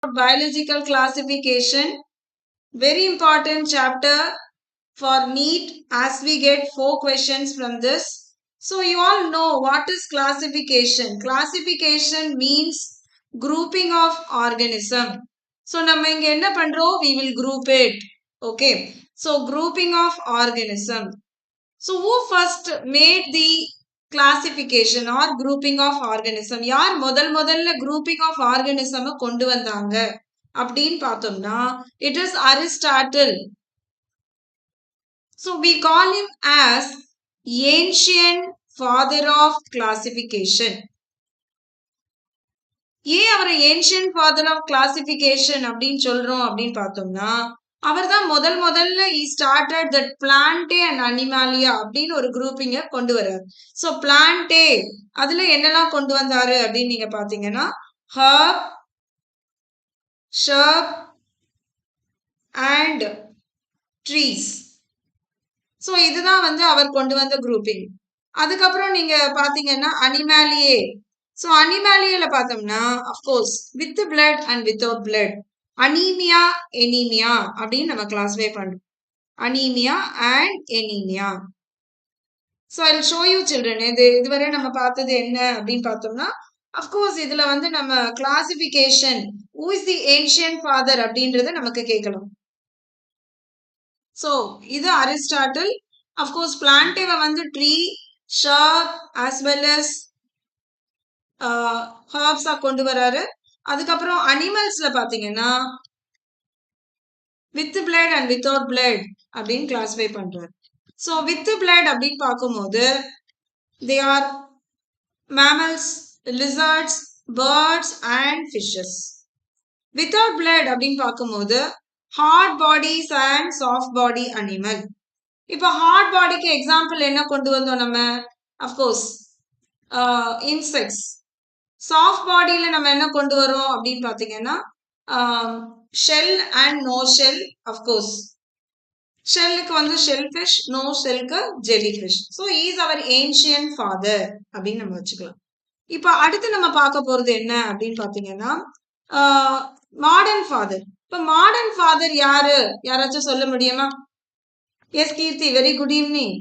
biological classification. Very important chapter for NEET as we get 4 questions from this. So you all know what is classification. Classification means grouping of organism. So நம்ம இங்க என்ன பண்றோம்? We will group it. Okay. So grouping of organism. So who first made the classification or grouping of organism? யார் முதல்ல grouping of organism கொண்டு வந்தாங்க அப்படின்னு பார்த்தோம்னா it is Aristotle. So we call him as ancient father of classification. ஏன் அவரை ancient father of classification அப்படின்னு சொல்றோம் அப்படின்னு பார்த்தோம்னா அவர்தான் முதல்ல he started that Plantae and Animalia அப்படின்னு ஒரு grouping கொண்டு வர்றார். So Plantae அதுல என்னெல்லாம் கொண்டு வந்தாரு அப்படின்னு நீங்க பாத்தீங்கன்னா herb, shrub and trees. So இதுதான் வந்து அவர் கொண்டு வந்த grouping. அதுக்கப்புறம் நீங்க பாத்தீங்கன்னா Animalia. So Animaliaல பார்த்தோம்னா of course with blood and without blood. Anemia, anemia அப்படின்னு நம்ம classify பண்றோம். Anemia and anemia. So I'll show you children. இதுவரை நம்ம பார்த்தது என்ன அப்படின்னு பார்த்தோம்னா of course இதுல வந்து நம்ம classification who is the ancient father அப்படின்றத நமக்கு கேட்கலாம். So இது Aristotle. Of course Plantae வந்து tree, shrub as well as herbs கொண்டு வராரு. அதுக்கப்புறம் அனிமல்ஸ்ல பாத்தீங்கன்னா with blood and without blood அப்படின்னு கிளாஸிஃபை பண்றாரு. So with blood அப்படின்னு பார்க்கும்போது they are mammals, lizards, birds and fishes. Without blood அப்படின்னு பார்க்கும்போது hard bodies and soft body animal. இப்போ hard bodyக்கு எக்ஸாம்பிள் என்ன கொண்டு வந்தோம் நம்ம? Of course insects. Soft bodyல நம்ம என்ன கொண்டு வரோம் அப்படின்னு பாத்தீங்கன்னா shell and no shell. Of course ஷெல்லுக்கு வந்து shellfish, no ஷெல்லுக்கு jellyfish. So he is our ancient father அப்படின்னு நம்ம வச்சுக்கலாம். இப்போ அடுத்து நம்ம பார்க்க போறது என்ன அப்படின்னு பாத்தீங்கன்னா மாடர்ன் ஃபாதர். இப்போ மாடர்ன் ஃபாதர் யாரு? யாராச்சும் சொல்ல முடியுமா? Yes Keerthi, very good evening.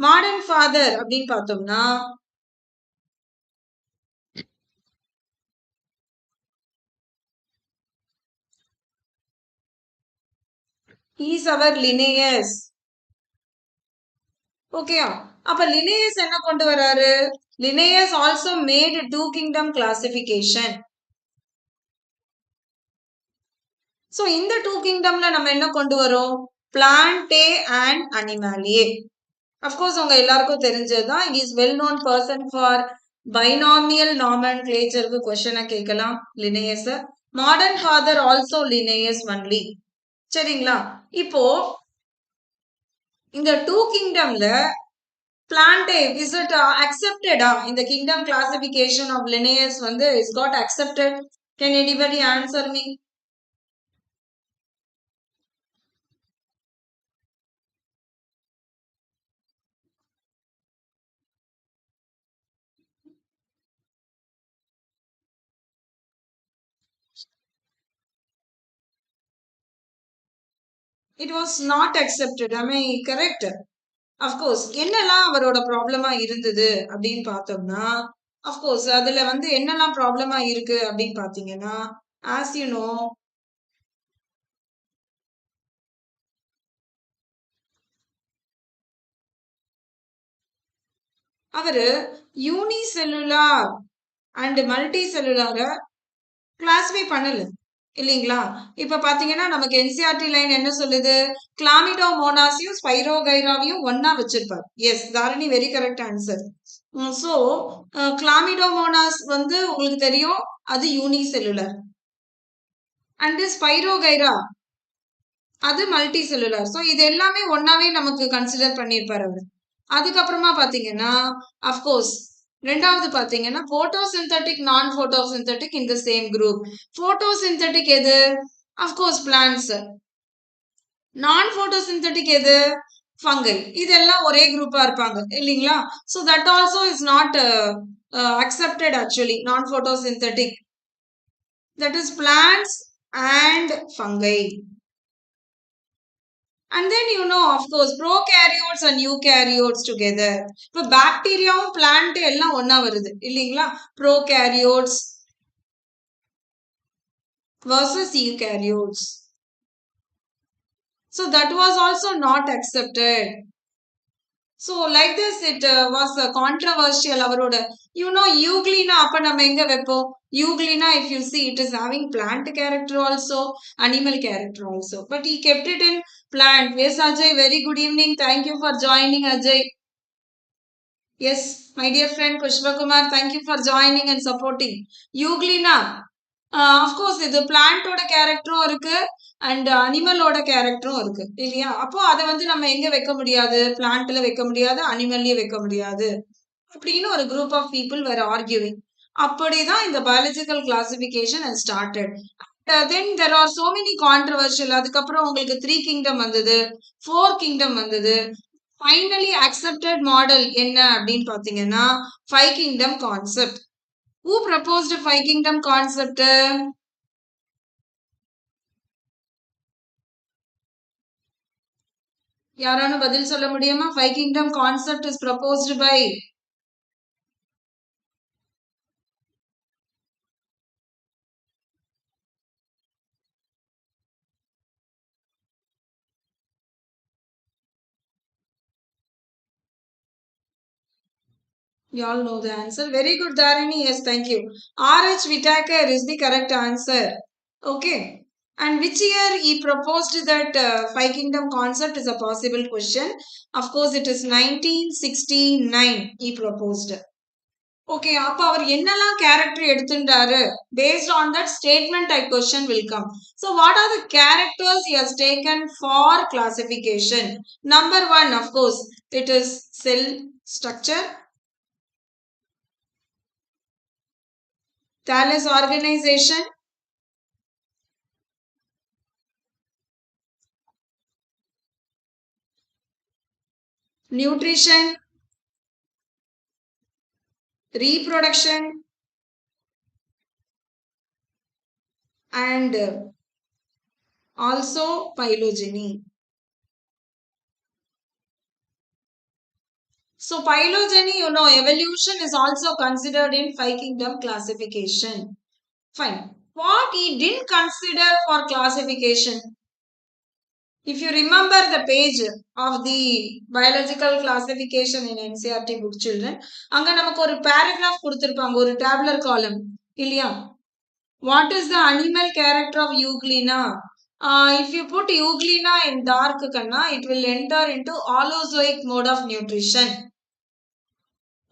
Modern father அப்படின்னு பார்த்தோம்னா he is our Linnaeus. Okay, அப்ப Linnaeus என்ன கொண்டு வராரு? Linnaeus also made two kingdom classification. So இந்த two kingdomல நம்ம என்ன கொண்டு வரோம்? Plantae and Animalia. Of course உங்க எல்லாருக்கும் தெரிஞ்சதுதான். He is well known person for binomial nomenclature க்கு question கேட்கலாம் Linnaeus. Modern father also Linnaeus only. சரிங்களா? இப்போ இந்த two கிங்டம்ல Plantae is it accepted in the kingdom classification of Linnaeus வந்து is got accepted? Can anybody answer me? It was not accepted. Am I correct? Of course என்னெல்லாம் அவரோட ப்ராப்ளமா இருந்தது அப்படின்னு பார்த்தோம்னா of course அதுல வந்து என்னெல்லாம் ப்ராப்ளமா இருக்கு அப்படின்னு பாத்தீங்கன்னா as you know அவரு யூனிசெல்லுலார் அண்ட் மல்டி செல்லுலார கிளாஸிஃபை பண்ணல இல்லீங்களா? இப்ப பாத்தீங்கன்னா நமக்கு என்சிஆர்டி லைன் என்ன சொல்லுது? கிளாமிடோமோனாஸையும் ஸ்பைரோகைராவையும் ஒன்னா வச்சிருப்பார். Yes Dharani, very correct answer. So Chlamydomonas வந்து உங்களுக்கு தெரியும் அது யூனிசெல்லுலர் அண்ட் ஸ்பைரோகைரா அது மல்டி செல்லுலர். சோ இது எல்லாமே ஒன்னாவே நமக்கு கன்சிடர் பண்ணிருப்பாரு அவரு. அதுக்கப்புறமா பாத்தீங்கன்னா அஃப்கோர்ஸ் ரெண்டாவது பாத்தீங்கன்னா photosynthetic, non photosynthetic in the same group. Photosynthetic எது? Of course plants. நான் போட்டோசிந்தட்டிக் எது? ஃபங்கல். இதெல்லாம் ஒரே குரூப்பா இருப்பாங்க இல்லீங்களா? So that also is not accepted actually. Non photosynthetic, that is plants and fungi. And then of course, prokaryotes and eukaryotes together. இப்போ பாக்டீரியாவும் plant எல்லாம் ஒண்ணா வருது இல்லீங்களா? Prokaryotes versus eukaryotes. So that was also not accepted. So like this it was controversial avaroda. Euglena appa nama enga veppom? Euglena, if you see, it is having plant character also, animal character also, but he kept it in plant. Yes, Ajay, very good evening, thank you for joining, Ajay. Yes, my dear friend Pushpa Kumar, thank you for joining and supporting. Euglena, of course இது பிளான்ட்டோட கேரக்டரும் இருக்கு and அனிமலோட கேரக்டரும் இருக்கு இல்லையா? அப்போ அதை வந்து நம்ம எங்க வைக்க முடியாது? பிளான்ட்ல வைக்க முடியாது, அனிமல்லயே வைக்க முடியாது அப்படின்னு ஒரு group of people were arguing. அப்படிதான் இந்த biological classification and started. Then there are so many controversial. அதுக்கப்புறம் உங்களுக்கு 3 கிங்டம் வந்தது, 4 கிங்டம் வந்தது. ஃபைனலி அக்செப்டட் மாடல் என்ன அப்படின்னு பாத்தீங்கன்னா 5 kingdom concept. Who proposed 5 kingdom concept? யாரானு பதில் சொல்ல முடியுமா? 5 kingdom concept is proposed by you all know the answer. Very good, Dharini. Yes, thank you. R.H. Whittaker is the correct answer. Okay. And which year he proposed that 5 kingdom concept is a possible question. Of course, it is 1969 he proposed. Okay, அப்ப அவர் என்னெல்லாம் character எடுத்துட்டாரு? Based on that statement type question will come. So what are the characters he has taken for classification? Number 1, of course, it is cell structure, thallus organization, nutrition, reproduction, and also phylogeny. So phylogeny, evolution is also considered in 5 kingdom classification. Fine. What he didn't consider for classification? If you remember the page of the biological classification in NCERT book, children, அங்க நமக்கு ஒரு paragraph கொடுத்திருப்பாங்க, ஒரு tabular column இல்லையா? What is the animal character of Euglena? If you put Euglena in dark kanna, it will enter into holozoic mode of nutrition.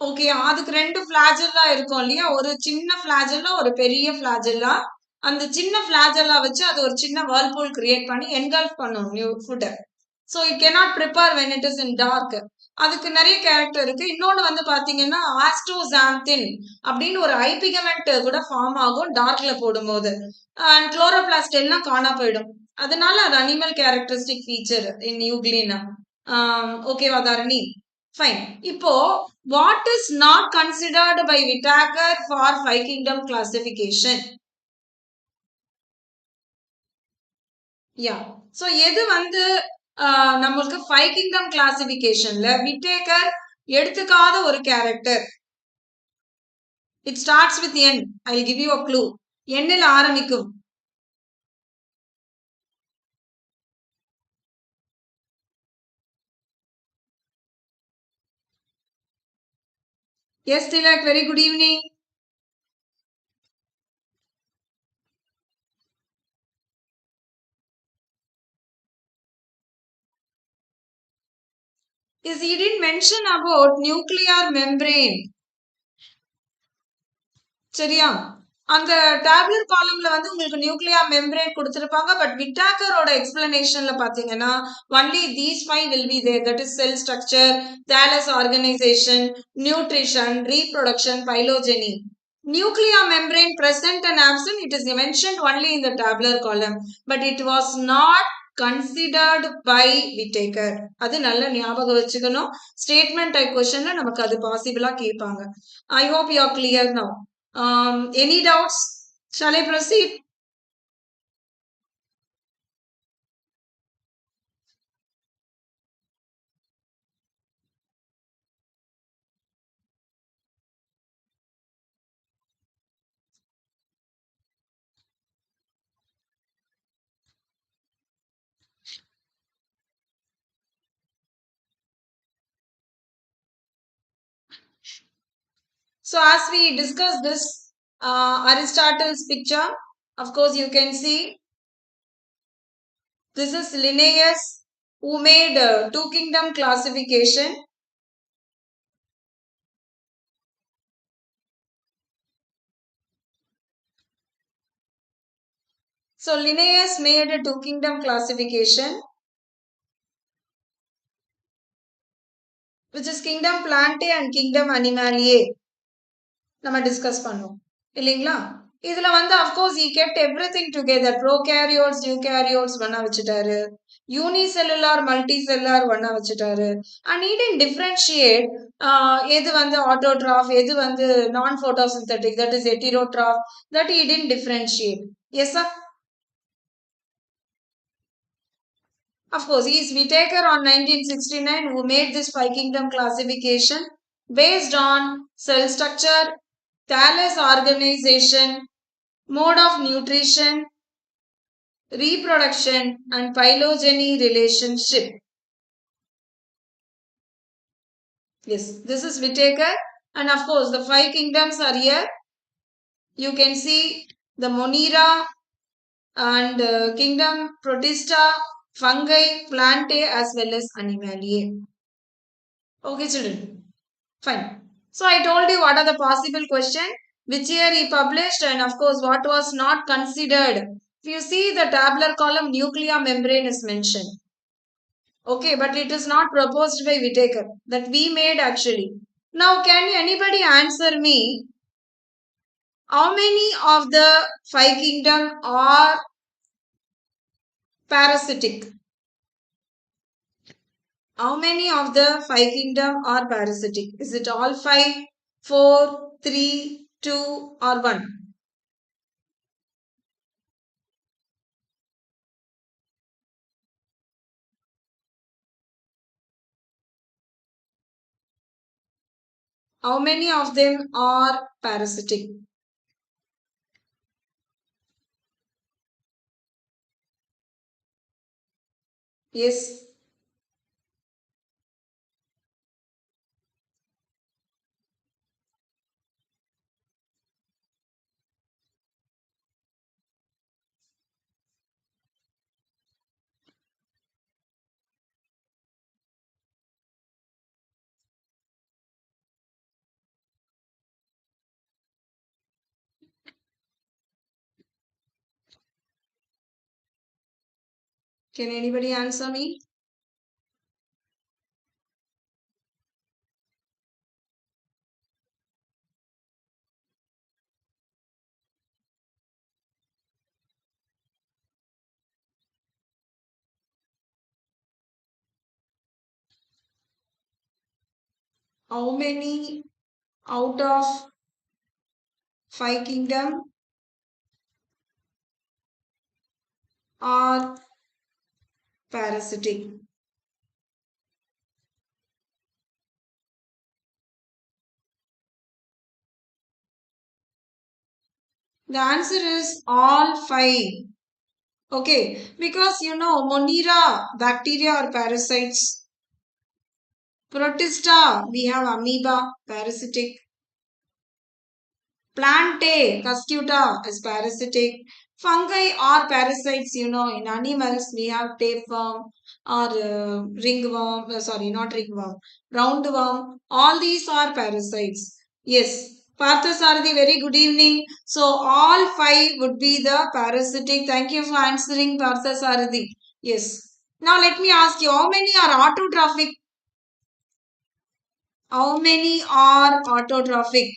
Okay, அதுக்கு 2 flagella இருக்கும் இல்லையா? ஒரு சின்ன flagella, ஒரு பெரிய flagella. அந்த சின்ன flagella வச்சு அது ஒரு சின்ன whirlpool கிரியேட் பண்ணி engulf பண்ணும் food. So it cannot prepare when it is in dark. அதுக்கு நிறைய கேரக்டர் இருக்கு. இன்னொன்னு வந்து பாத்தீங்கன்னா ஆஸ்ட்ரோசாந்தின் அப்படின்னு ஒரு ஐ பிகமெண்ட் கூட ஃபார்ம் ஆகும் டார்க்ல போடும்போது. அண்ட் குளோரோபிளாஸ்ட் எல்லாம் காணா போயிடும். அதனால அது animal characteristic feature in Euglena. ஓகேவா தாரணி? ஃபைன். இப்போ what is not considered by Whittaker for 5 kingdom classification? Yeah, so எது வந்து நம்மளுக்கு 5 கிங்டம் கிளாசிபிகேஷன்ல விட்டேக்கர் எடுத்துக்காத ஒரு character? It starts with N. I will give you a clue. N ல ஆரம்பிக்கும். Yes, Tilak, very good evening. Yes, he didn't mention about nuclear membrane. சரியா? அந்த டேபுலர் காலம்ல வந்து உங்களுக்கு நியூக்ளியர் மெம்பரேன் கொடுத்திருப்பாங்க. பட் விட்டாக்கரோட எக்ஸ்பிளனேஷன்ல பாத்தீங்கன்னா only these 5 will be there. That is cell structure, thallus organization, nutrition, reproduction, phylogeny. Nuclear membrane present and absent, it is mentioned only in the tabular column, but it was not considered by Whittaker. அது நல்ல ஞாபகம் வச்சுக்கணும். Statement type क्वेश्चनல நமக்கு அது பாசிபிளா கேட்பாங்க. I hope you are clear now. Any doubts? Shall I proceed? So as we discuss this Aristotle's picture, of course you can see this is Linnaeus who made two kingdom classification. So Linnaeus made a two kingdom classification, which is kingdom plantae and kingdom animaliae. நம்ம discuss பண்ணோம் இல்லைங்களா? இதுல வந்து of course he kept everything together. Prokaryotes, eukaryotes ஒண்ணா வச்சுட்டாரு. Unicellular, multicellular ஒண்ணா வச்சுட்டாரு. And he didn't differentiate எது வந்து autotroph, எது வந்து non-photosynthetic, that is heterotroph, that he didn't differentiate. Yes sir? Of course, he is Whittaker on 1969 who made this five kingdom classification based on cell structure, thallus organization, mode of nutrition, reproduction and phylogeny relationship. Yes, this is Whittaker, and of course the five kingdoms are here. You can see the Monera and kingdom Protista, fungi, plantae as well as animaliae. Okay children, fine. So I told you what are the possible questions, which year he published, and of course what was not considered. If you see the tabular column, nuclear membrane is mentioned. Okay, but it is not proposed by Whittaker. That we made actually. Now can anybody answer me? How many of the five kingdom are parasitic? How many of the five kingdom are parasitic? Is it all five, 4, 3, 2 or 1? How many of them are parasitic? Yes. Can anybody answer me? How many out of five kingdom are parasitic? The answer is all five. Okay, because you know Monera, bacteria or parasites. Protista, we have amoeba, parasitic. Plantae, cuscuta is parasitic. Fungi are parasites, you know, in animals we have tapeworm or ringworm, sorry, not ringworm, roundworm. All these are parasites. Yes. Parthasarathi, very good evening. So, all five would be the parasitic. Thank you for answering, Parthasarathi. Yes. Now, let me ask you, how many are autotrophic? How many are autotrophic?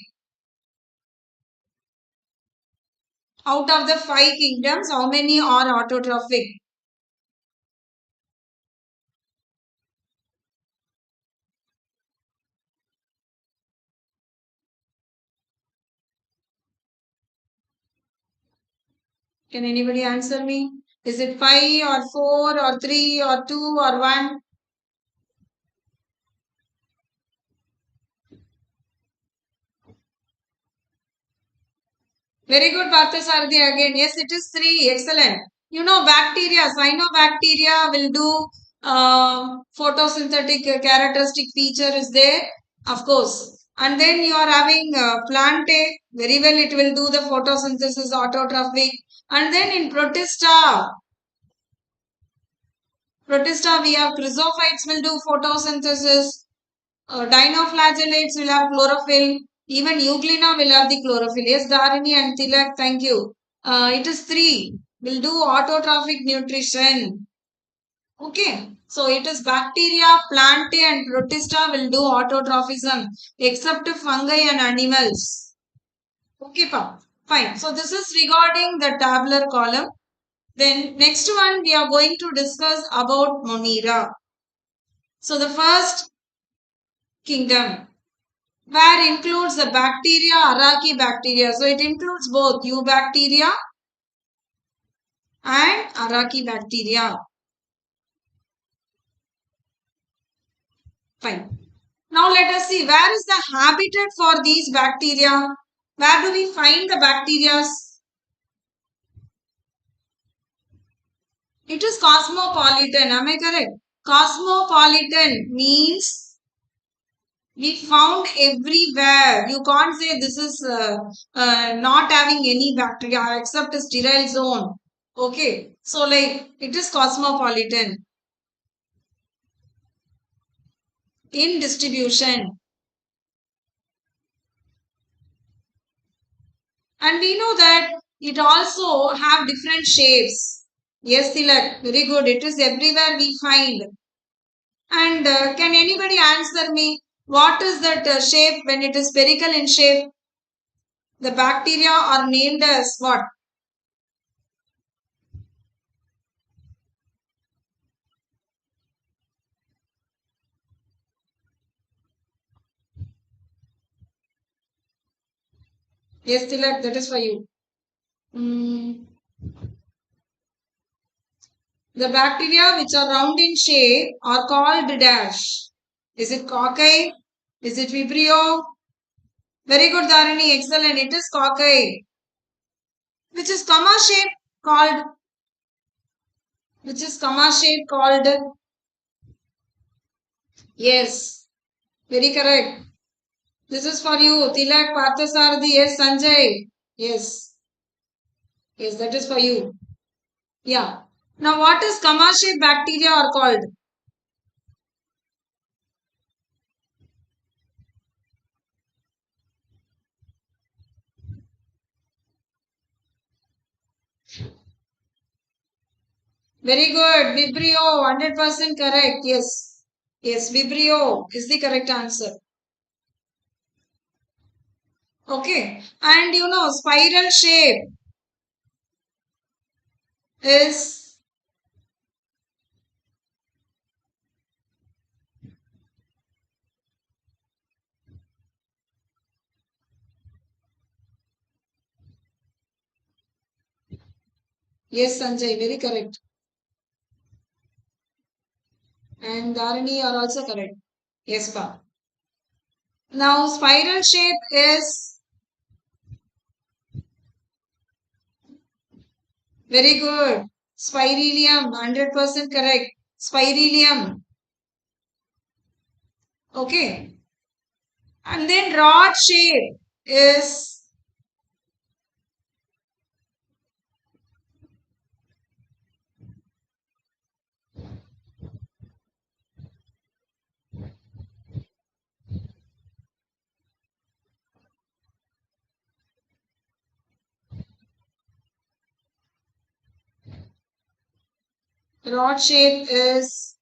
Out of the five kingdoms, how many are autotrophic? Can anybody answer me? Is it 5 or 4 or 3 or 2 or 1? Very good, Parthasarathi again. Yes, it is 3. Excellent. You know, bacteria, cyanobacteria will do photosynthetic characteristic feature is there. Of course. And then you are having Plante, very well it will do the photosynthesis, autotrophic. And then in Protista we have chrysophytes will do photosynthesis, dinoflagellates will have chlorophyll, even Euglena will have the chlorophyll. Yes, Dharini and Tilak, thank you. It is 3, will do autotrophic nutrition. Okay, so it is bacteria, Plantae and Protista will do autotrophism except fungi and animals. Okay, pa. Fine. So this is regarding the tabular column. Then next one we are going to discuss about Monera. So the first kingdom where includes the bacteria, Arachidactyria. So it includes both Eubacteria and Arachidactyria. Fine. Now let us see where is the habitat for these bacteria. Where do we find the bacteria? It is cosmopolitan. Am I correct? Cosmopolitan means we found everywhere. You can't say this is not having any bacteria except a sterile zone. Okay. So like it is cosmopolitan in distribution. And we know that it also have different shapes. Yes, Tilak, very good. It is everywhere we find. And can anybody answer me? What is that shape when it is spherical in shape? The bacteria are named as what? Yes, Tilak, that is for you. Mm. The bacteria which are round in shape are called dash. Is it Ķoķai? Is it Vibrio? Very good, Dharani. Excellent. It is Ķoķai. Which is comma shape called? Which is comma shape called? Yes. Very correct. This is for you. Tilak, Parthasarathi. Yes, Sanjay. Yes. Yes, that is for you. Yeah. Now, what is comma shape bacteria are called? Very good. Vibrio, 100% correct. Yes. Yes, Vibrio is the correct answer. Okay. And you know, spiral shape is yes, Sanjay, very correct. And Dharani are also correct. Yes, pa. Now, spiral shape is very good. Spirilium, 100% correct. Spirilium. Okay. And then rod shape is rod shape is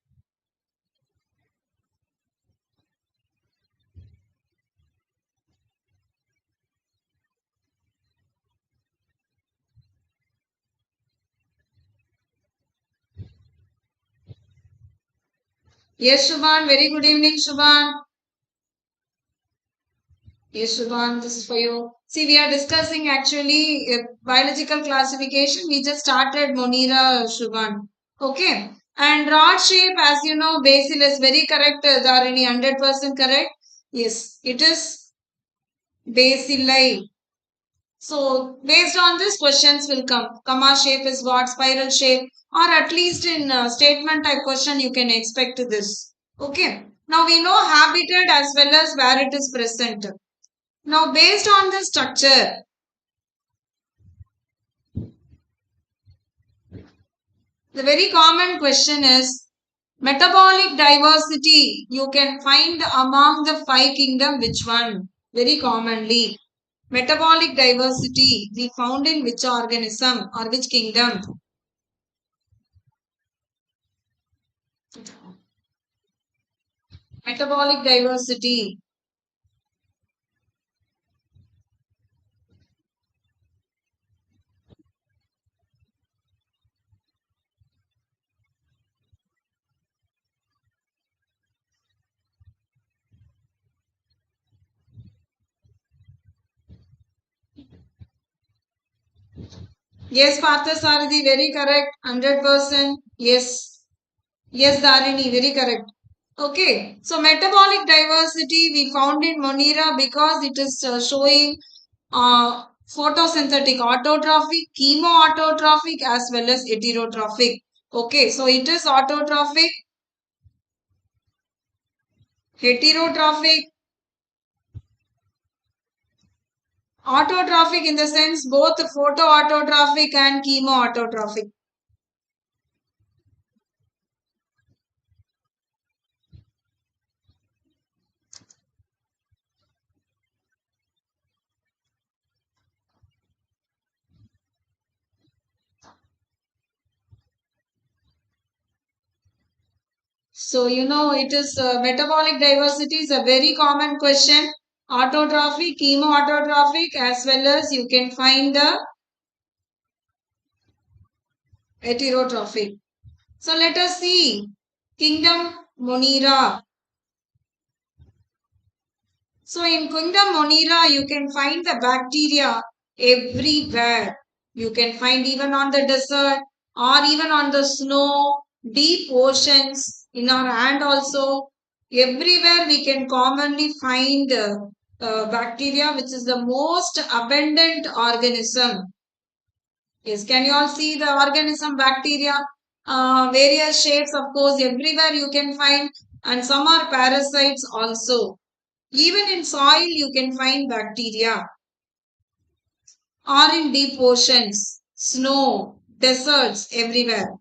yes, Shubhan. Very good evening, Shubhan. Yes, Shubhan, this is for you. See, we are discussing actually biological classification. We just started Monera, Shubhan. Okay. And rod shape, as you know, basil is very correct. Dharini, 100% correct. Yes, it is bacilli. So, based on this, questions will come. Comma shape is what? Spiral shape. Or at least in statement type question, you can expect this. Okay. Now we know habitat as well as where it is present. Now based on the structure, the very common question is metabolic diversity. You can find among the five kingdom which one? Very commonly. Metabolic diversity we found in which organism or which kingdom? Metabolic diversity. Yes, Parthasarathi, very correct. 100%. Yes. Yes, Dharini, very correct. Okay. So metabolic diversity we found in Monera because it is showing photosynthetic autotrophic, chemoautotrophic as well as heterotrophic. Okay. So it is autotrophic, heterotrophic, autotrophic in the sense both photoautotrophic and chemoautotrophic. So, it is metabolic diversity is a very common question. Autotrophic, chemoautotrophic, as well as you can find the heterotrophic. So, let us see. Kingdom Monera. So, in Kingdom Monera, you can find the bacteria everywhere. You can find even on the desert or even on the snow, deep oceans, in our hand also. Everywhere we can commonly find bacteria, which is the most abundant organism. Yes, can you all see the organism bacteria? Various shapes, of course, everywhere you can find, and some are parasites also. Even in soil, you can find bacteria, or in deep oceans, snow, deserts, everywhere.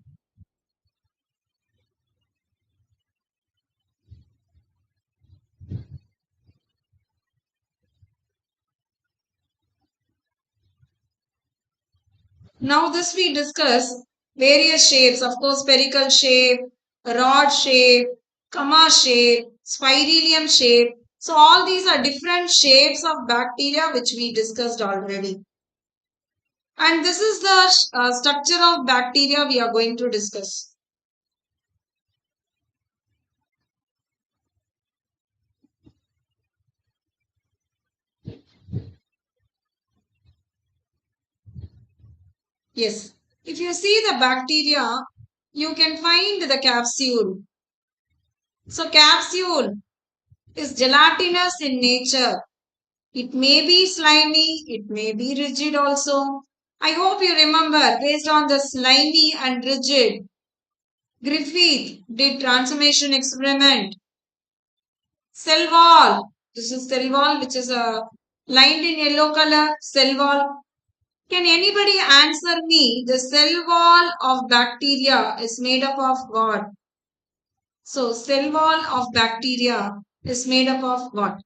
Now, this we discuss various shapes, of course, spherical shape, rod shape, comma shape, spiralium shape. So, all these are different shapes of bacteria which we discussed already. And this is the structure of bacteria we are going to discuss. Yes. If you see the bacteria, you can find the capsule. So, capsule is gelatinous in nature. It may be slimy, it may be rigid also. I hope you remember based on the slimy and rigid, Griffith did transformation experiment. Cell wall. This is cell wall which is lined in yellow color. Cell wall. Can anybody answer me? The cell wall of bacteria is made up of what? So, cell wall of bacteria is made up of what?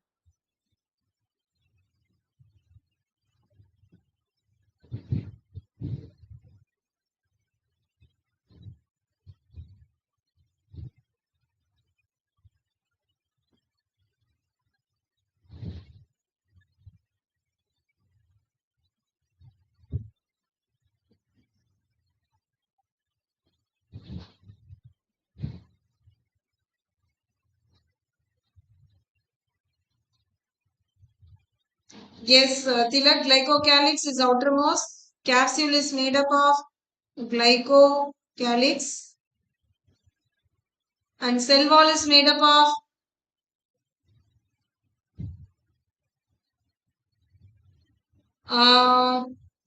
Yes, Tilak, glycocalyx is outermost. Capsule is made up of glycocalyx. And cell wall is made up of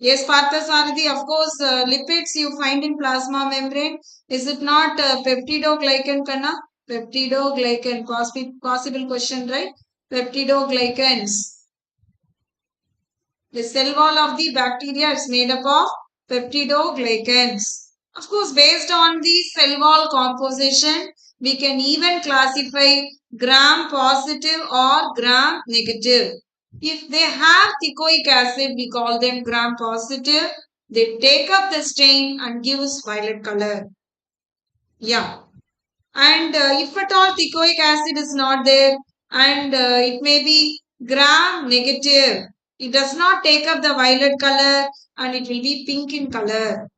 yes, Parthasarathi, of course, lipids you find in plasma membrane. Is it not peptidoglycan, Kanna? Peptidoglycan. Possible question, right? Peptidoglycans. The cell wall of the bacteria is made up of peptidoglycans. Of course, based on the cell wall composition, we can even classify gram positive or gram negative. If they have teichoic acid, we call them gram positive. They take up the stain and gives violet color. Yeah. And if at all teichoic acid is not there, and it may be gram negative, it does not take up the violet color and it will be pink in color.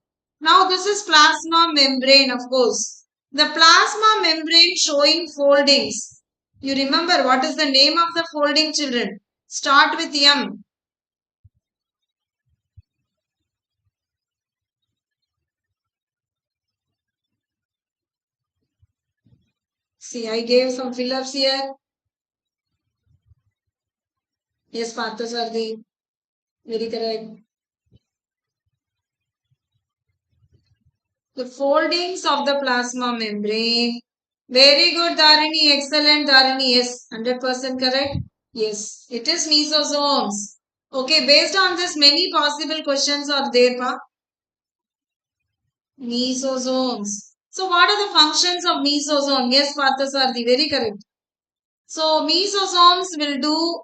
Now this is plasma membrane, of course. The plasma membrane showing foldings. You remember what is the name of the folding, children? Start with M. See, I gave some fill-ups here. Yes, Parthasarthi. Very correct. The foldings of the plasma membrane. Very good, Dharini. Excellent, Dharini. Yes, 100% correct. Yes, it is mesosomes. Okay, based on this, many possible questions are there, pa. Mesosomes. So, what are the functions of mesosome? Yes, Parthasarthi. Very correct. So, mesosomes will do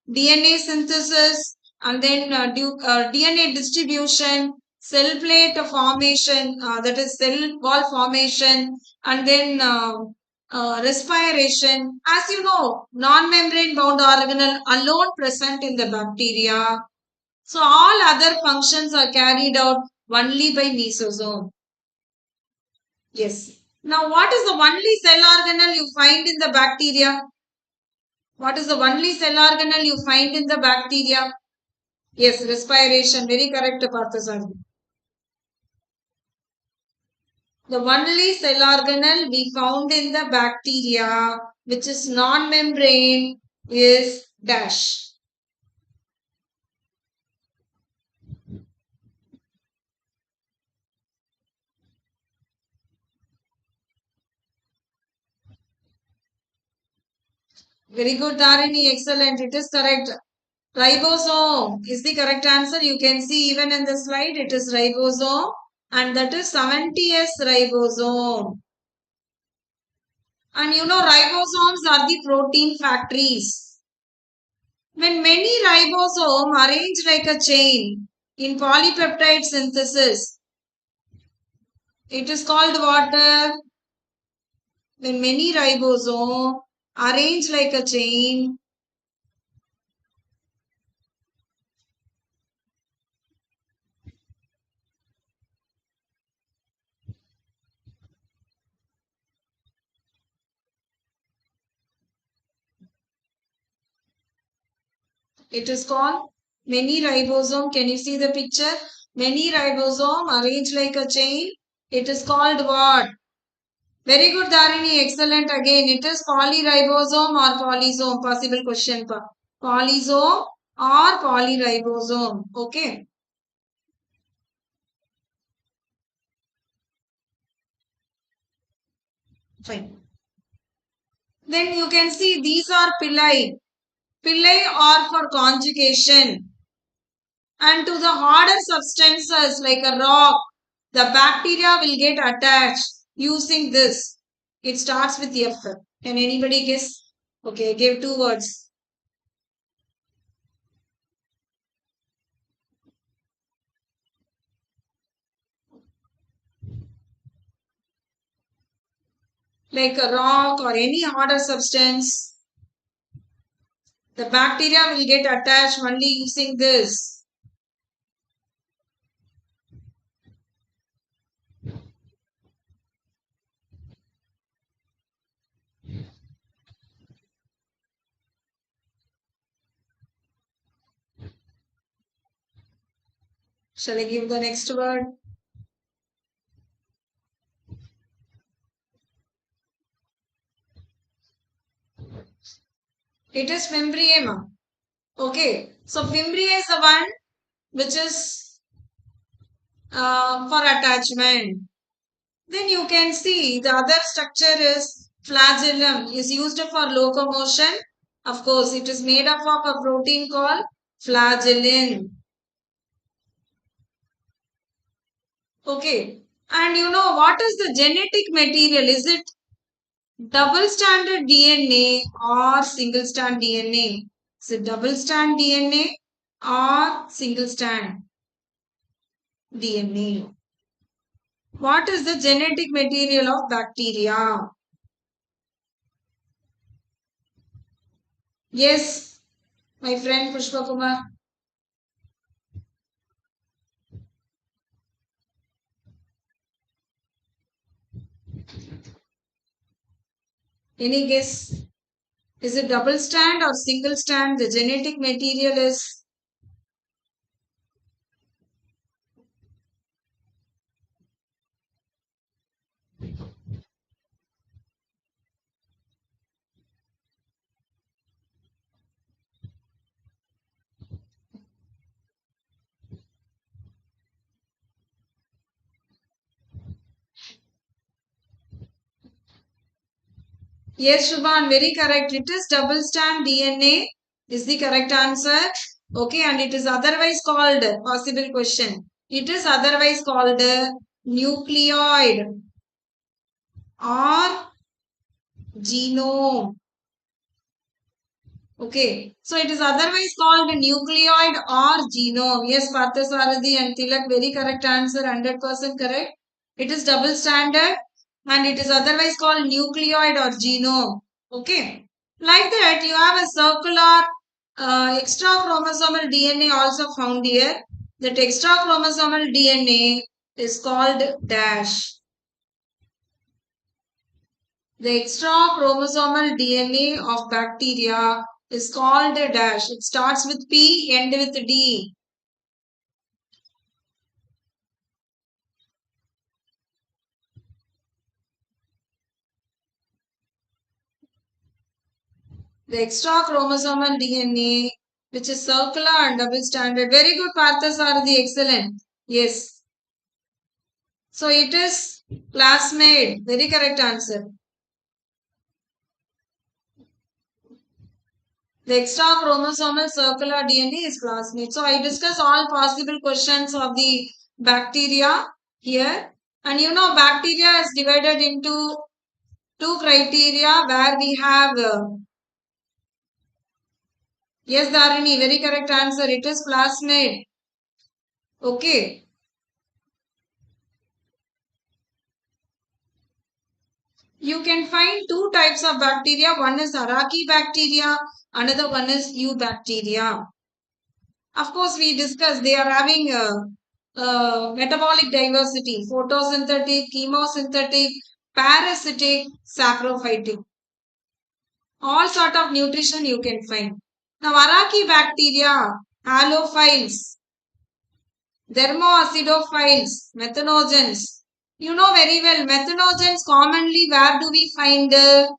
DNA synthesis and then do DNA distribution, cell plate formation, that is cell wall formation, and then respiration. As you know, non-membrane bound organelle alone present in the bacteria. So, all other functions are carried out only by mesosome. Yes. Now, what is the only cell organelle you find in the bacteria? What is the only cell organelle you find in the bacteria? Yes, respiration. Very correct, Parthasarthi. The only cell organelle we found in the bacteria, which is non-membrane, is dash. Very good, Dharini. Excellent. It is correct. Ribosome is the correct answer. You can see even in the slide, it is ribosome. And that is 70S ribosome. And you know, ribosomes are the protein factories. When many ribosomes arrange like a chain in polypeptide synthesis, it is called what? When many ribosomes arrange like a chain, it is called many ribosome. Can you see the picture? Many ribosome arranged like a chain. It is called what? Very good, Dharini. Excellent. Again, it is polyribosome or polysome. Possible question. Polysome or polyribosome. Okay. Fine. Then you can see these are pili. Pili are for conjugation. And to the harder substances like a rock, the bacteria will get attached using this. It starts with F. Can anybody guess? Okay, I gave two words. Like a rock or any harder substance, the bacteria will get attached only using this. Shall I give the next word? It is fimbrium. Okay, so fimbria is the one which is for attachment. Then you can see the other structure is flagellum is used for locomotion. Of course, it is made up of a protein called flagellin. Okay. And you know what is the genetic material? Is it double stranded DNA or single strand DNA? Is it double strand DNA or single strand DNA? What is the genetic material of bacteria? Yes, my friend Pushpa Kumar. Any guess? Is it double strand or single strand? The genetic material is. Yes, Shubhan, very correct. It is double strand DNA is the correct answer. Okay, and it is otherwise called, possible question. It is otherwise called nucleoid or genome. Okay, so it is otherwise called nucleoid or genome. Yes, Parthasarathi and Tilak, very correct answer, 100% correct. It is double stranded and it is otherwise called nucleoid or genome. Okay, like that, you have a circular extra chromosomal DNA also found here. That extra chromosomal DNA is called dash. The extra chromosomal DNA of bacteria is called a dash. It starts with P, end with D. The extra chromosomal DNA, which is circular and double stranded. Very good, Parthasarathi. Excellent. Yes. So it is plasmid. Very correct answer. The extra chromosomal circular DNA is plasmid. So I discuss all possible questions of the bacteria here. And you know, bacteria is divided into two criteria where we have yes, Dharini, very correct answer. It is plasmid. Okay. You can find two types of bacteria. One is Araki bacteria, another one is eubacteria. Of course, we discussed they are having metabolic diversity, photosynthetic, chemosynthetic, parasitic, saprophytic. All sort of nutrition you can find. Now, Araki bacteria, halophiles, dermoacidophiles, methanogens. You know very well, methanogens commonly where do we find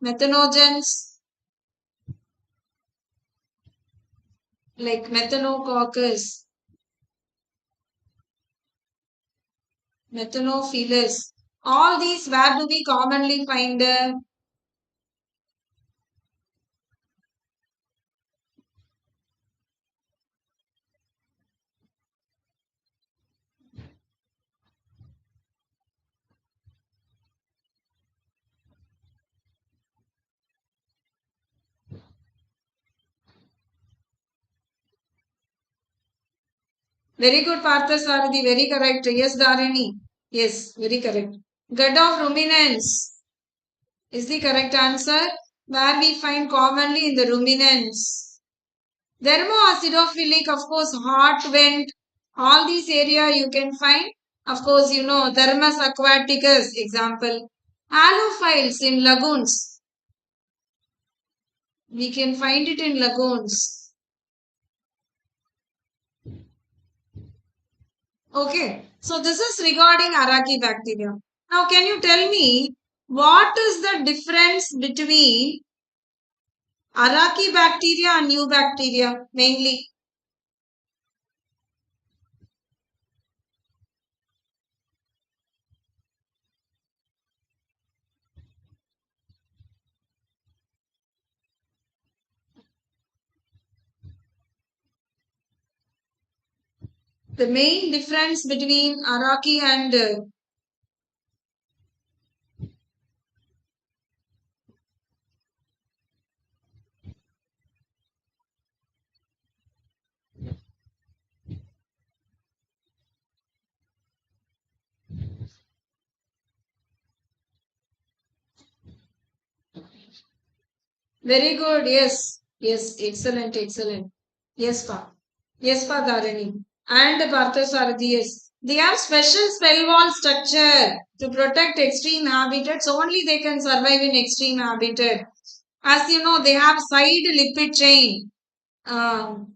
methanogens? Like methanococcus, methanophilus. All these where do we commonly find? Very good, Parthasarathi. Very correct. Yes, Dharini. Yes, very correct. Gut of ruminants is the correct answer. Where we find commonly in the ruminants. Thermoacidophilic, of course, hot vent. All these area you can find. Of course, you know, Thermus aquaticus, example. Halophiles in lagoons. We can find it in lagoons. Okay, so this is regarding Araki bacteria. Now, can you tell me what is the difference between Araki bacteria and eubacteria mainly? The main difference between Araki and very good. Yes. Yes. Excellent. Excellent. Yes, Pa. Yes, Pa Dharani. And Parthasarathi, yes. They have special cell wall structure to protect extreme habitats. Only they can survive in extreme habitat. As you know, they have side lipid chain. Um,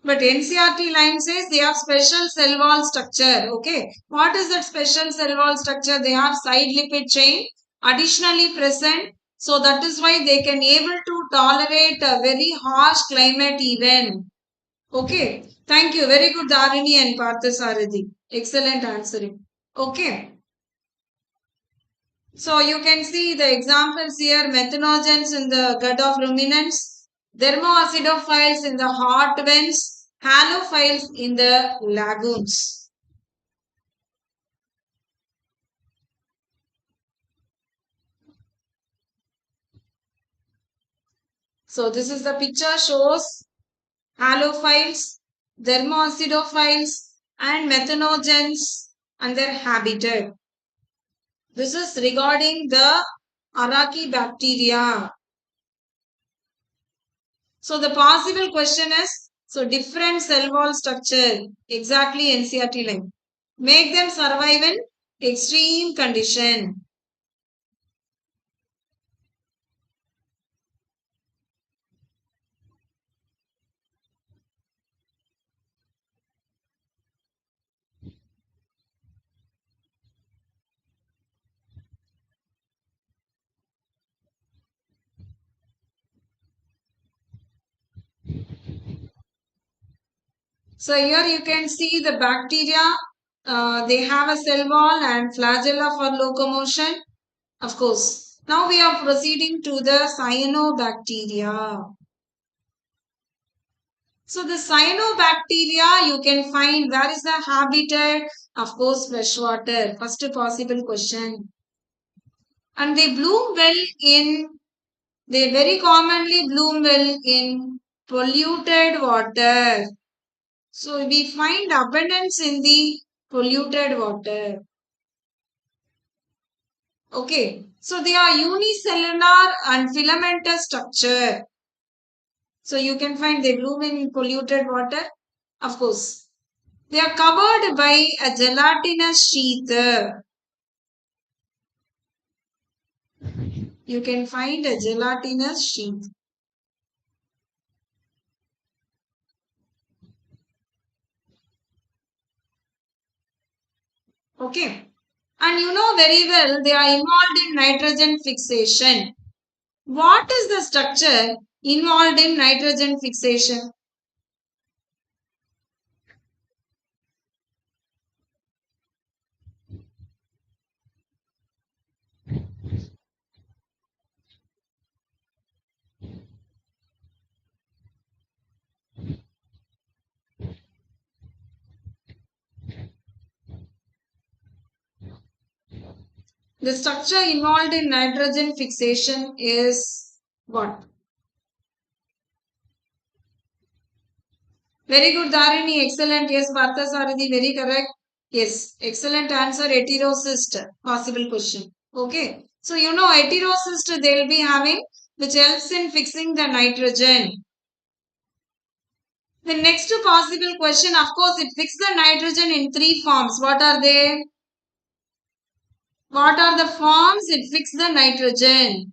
but NCRT line says they have special cell wall structure. Okay. What is that special cell wall structure? They have side lipid chain additionally present. So that is why they can able to tolerate a very harsh climate even. Okay. Thank you. Very good, Dharini and Parthasarathi. Excellent answering. Okay. So you can see the examples here, methanogens in the gut of ruminants, thermoacidophiles in the hot vents, halophiles in the lagoons. So this is the picture shows halophiles, thermoacidophiles and methanogens and their habitat. This is regarding the Araki bacteria. So the possible question is, so different cell wall structure, exactly NCRT line. Make them survive in extreme condition. So here you can see the bacteria. They have a cell wall and flagella for locomotion. Of course. Now we are proceeding to the cyanobacteria. So the cyanobacteria you can find where is the habitat? Of course, freshwater. First possible question. And they bloom well in, they very commonly bloom well in polluted water. So we find abundance in the polluted water. Okay. So they are unicellular and filamentous structure. So you can find they bloom in polluted water. Of course. They are covered by a gelatinous sheath. You can find a gelatinous sheath. Okay. And you know very well they are involved in nitrogen fixation. What is the structure involved in nitrogen fixation? The structure involved in nitrogen fixation is what? Very good, Dharini. Excellent. Yes, Parthasarathi. Very correct. Yes, excellent answer. Heterocyst. Possible question. Okay. So, you know, heterocyst they will be having which helps in fixing the nitrogen. The next possible question, of course, it fixes the nitrogen in three forms. What are they? What are the forms it fixes the nitrogen?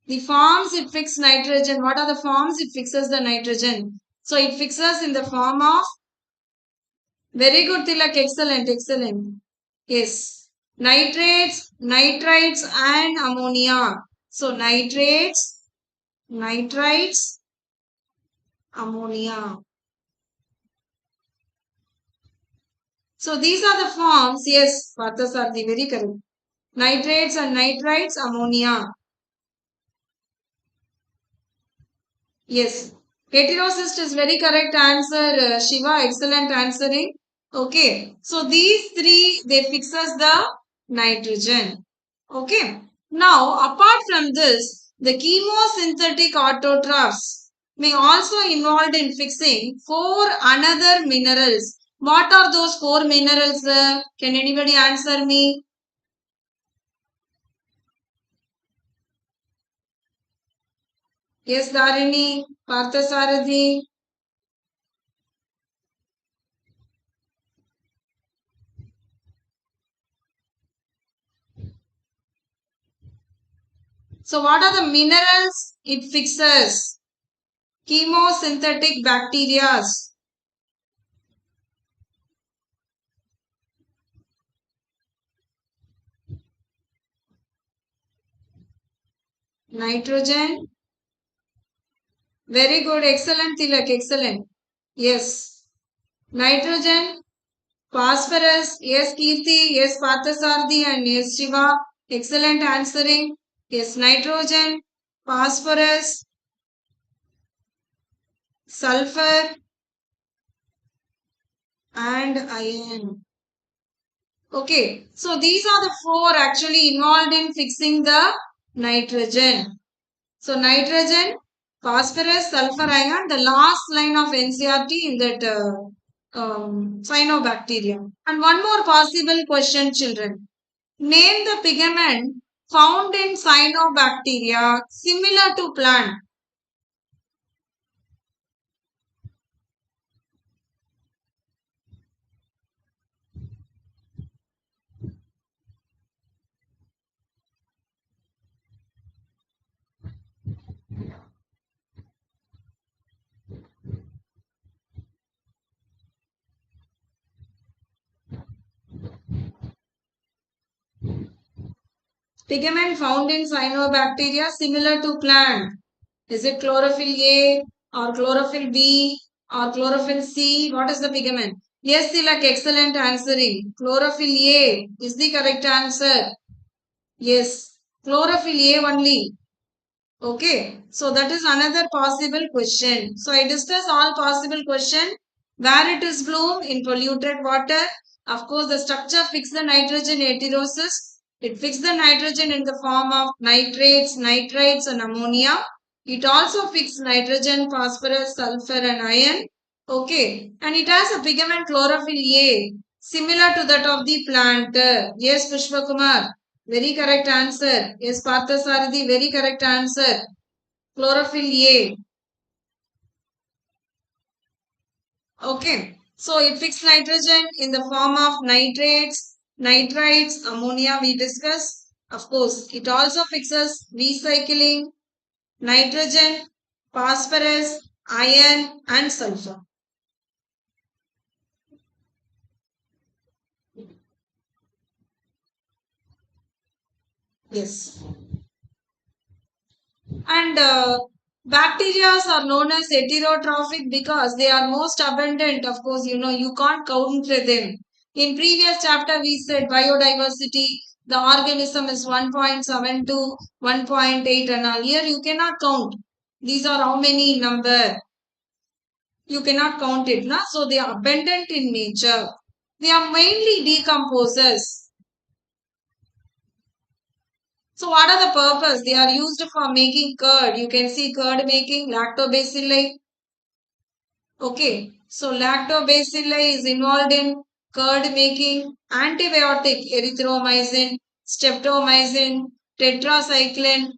The forms it fixes nitrogen. What are the forms it fixes the nitrogen? So it fixes in the form of, very good Tilak, excellent, excellent. Yes. Nitrates, nitrites and ammonia. So nitrates, nitrites, ammonia. So these are the forms. Yes, Parthasarthi, very correct. Nitrates and nitrites, ammonia. Yes. Heterocyst is very correct answer. Shiva, excellent answering. Okay. So these three, they fixes the nitrogen. Okay. Now, apart from this, the chemosynthetic autotrophs may also involved in fixing four another minerals. What are those four minerals? Can anybody answer me? Yes, Dharini, Parthasarathi. So what are the minerals it fixes? Chemosynthetic bacteria. Nitrogen. Very good. Excellent, Tilak. Excellent. Yes. Nitrogen. Phosphorus. Yes, Kirti. Yes, Parthasarthi. And yes, Shiva. Excellent answering. Yes, nitrogen, phosphorus, sulfur and iron. Okay, so these are the four actually involved in fixing the nitrogen. So nitrogen, phosphorus, sulfur, iron, the last line of NCRT in that cyanobacteria. And one more possible question, children. Name the pigment found in cyanobacteria similar to plant. Pigment found in cyanobacteria similar to plant. Is it chlorophyll A or chlorophyll B or chlorophyll C? What is the pigment? Yes, Tilak, excellent answering. Chlorophyll A is the correct answer. Yes, chlorophyll A only. Okay, so that is another possible question. So I discuss all possible question. Where it is bloom in polluted water. Of course, the structure fix the nitrogen heterosis. It fixes the nitrogen in the form of nitrates, nitrites and ammonia. It also fixes nitrogen, phosphorus, sulfur and iron. Okay, and it has a pigment chlorophyll A similar to that of the plant. Yes, Pushpa Kumar. Very correct answer. Yes, Parthasarathi, very correct answer. Chlorophyll A. Okay. So it fixed nitrogen in the form of nitrates, nitrites, ammonia we discussed. Of course, it also fixes recycling, nitrogen, phosphorus, iron and sulfur. Yes. And bacteria are known as heterotrophic because they are most abundant. Of course, you can't count them. In previous chapter, we said biodiversity, the organism is 1.7 to 1.8 and all. Here you cannot count. These are how many number. You cannot count it. Na? So they are abundant in nature. They are mainly decomposers. So what are the purpose? They are used for making curd. You can see curd making lactobacilli. Okay. So lactobacilli is involved in curd making, antibiotic erythromycin, streptomycin, tetracycline.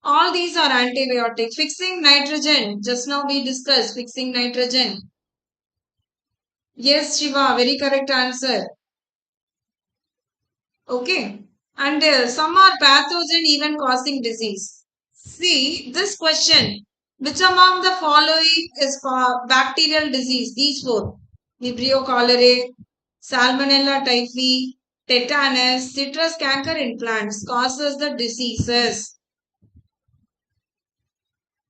All these are antibiotic. Fixing nitrogen. Just now we discussed fixing nitrogen. Yes, Shiva, very correct answer. Okay. And some are pathogen even causing disease. See this question. Which among the following is for bacterial disease? These four. Vibrio cholerae, Salmonella typhi, tetanus, citrus canker in plants causes the diseases.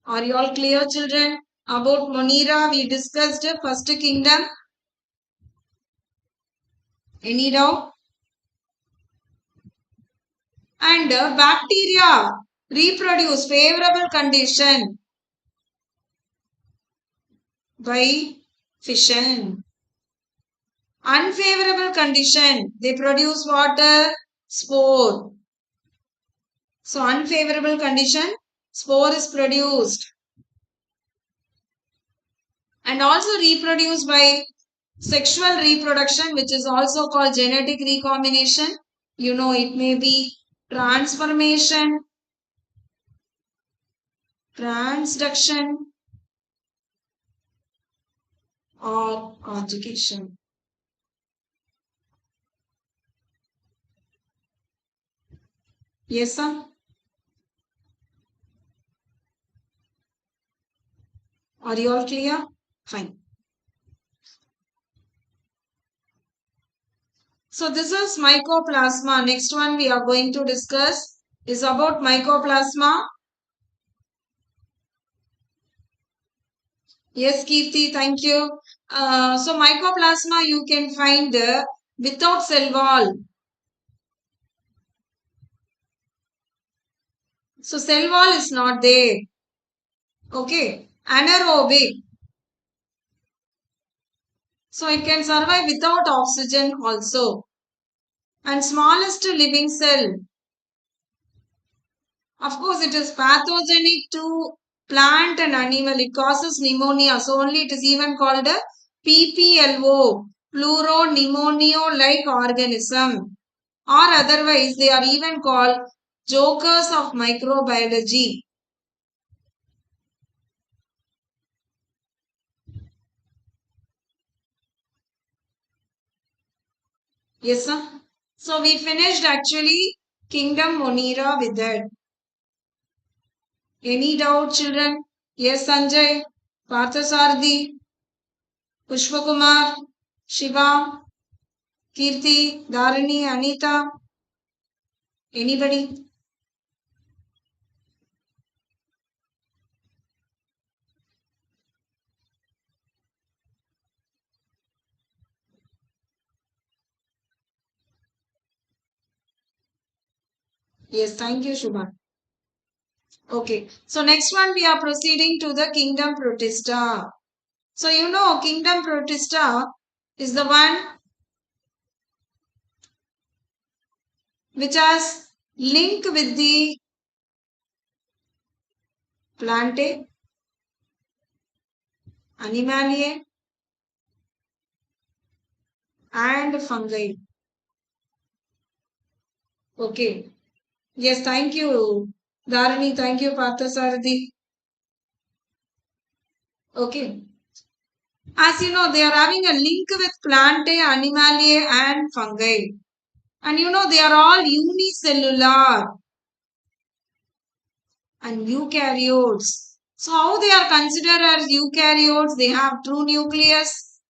Are you all clear, children? About Monera, we discussed first kingdom. Any doubt? And bacteria reproduce favorable condition by fission. Unfavorable condition, they produce water, spore. So unfavorable condition, spore is produced. And also reproduced by sexual reproduction, which is also called genetic recombination. You know, it may be transformation, transduction, or conjugation. Yes, sir? Are you all clear? Fine. So this is mycoplasma. Next one we are going to discuss is about mycoplasma. Yes, Kirti, thank you. So mycoplasma you can find without cell wall. So cell wall is not there. Okay. Anaerobic. So it can survive without oxygen also. And smallest living cell. Of course, it is pathogenic to plant and animal. It causes pneumonia. So only it is even called a PPLO, pleuropneumonio-like organism. Or otherwise, they are even called jokers of microbiology. Yes, sir. So we finished actually Kingdom Monera with that. Any doubt, children? Yes, Sanjay, Parthasarthi, Pushpakumar, Shiva, Kirti, Dharani, Anita. Anybody? Yes, thank you, Shubha. Okay, so next one we are proceeding to the Kingdom Protista. So you know Kingdom Protista is the one which has link with the Plantae, Animaliae and fungi. Okay. Yes, thank you. Dharani, thank you, Parthasarathi. Okay. As you know, they are having a link with Plantae, Animaliae and fungi. And you know, they are all unicellular and eukaryotes. So how they are considered as eukaryotes? They have true nucleus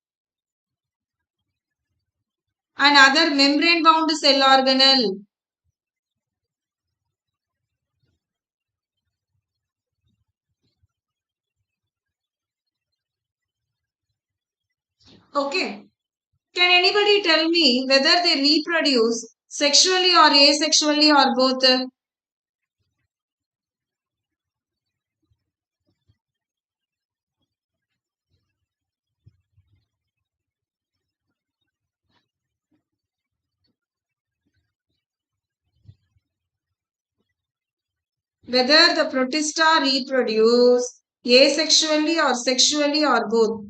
and other membrane bound cell organelle. Okay. Can anybody tell me whether they reproduce sexually or asexually or both? Whether the protista reproduce asexually or sexually or both?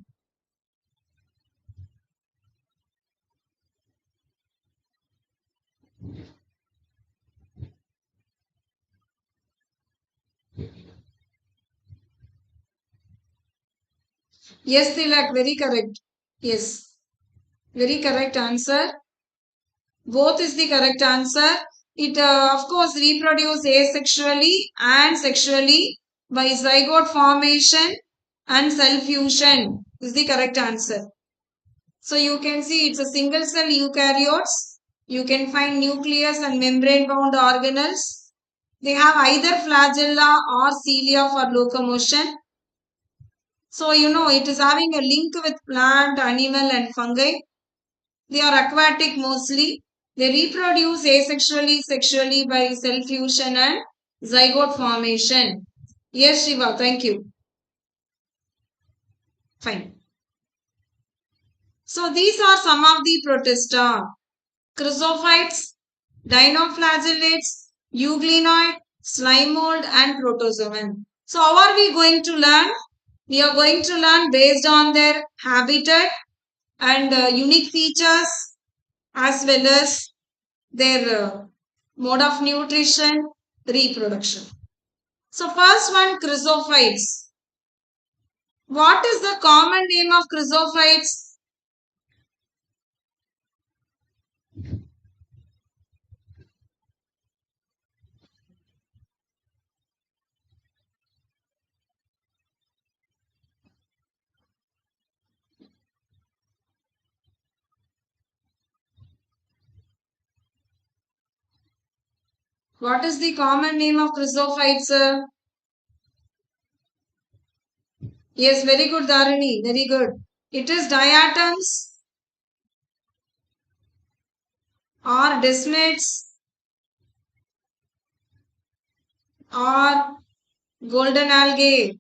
Yes, Tilak, very correct. Yes, very correct answer. Both is the correct answer. It of course reproduce asexually and sexually by zygote formation and cell fusion is the correct answer. So you can see it's a single cell eukaryotes. You can find nucleus and membrane bound organelles. They have either flagella or cilia for locomotion. So, it is having a link with plant, animal and fungi. They are aquatic mostly. They reproduce asexually, sexually by cell fusion and zygote formation. Yes, Shiva, thank you. Fine. So, these are some of the protista. Chrysophytes, dinoflagellates, euglenoid, slime mold and protozoan. So, how are we going to learn? We are going to learn based on their habitat and unique features as well as their mode of nutrition, reproduction. So, first one, chrysophytes. What is the common name of chrysophytes? What is the common name of chrysophytes, sir? Yes, very good, Dharani. Very good. It is diatoms or desmids or golden algae.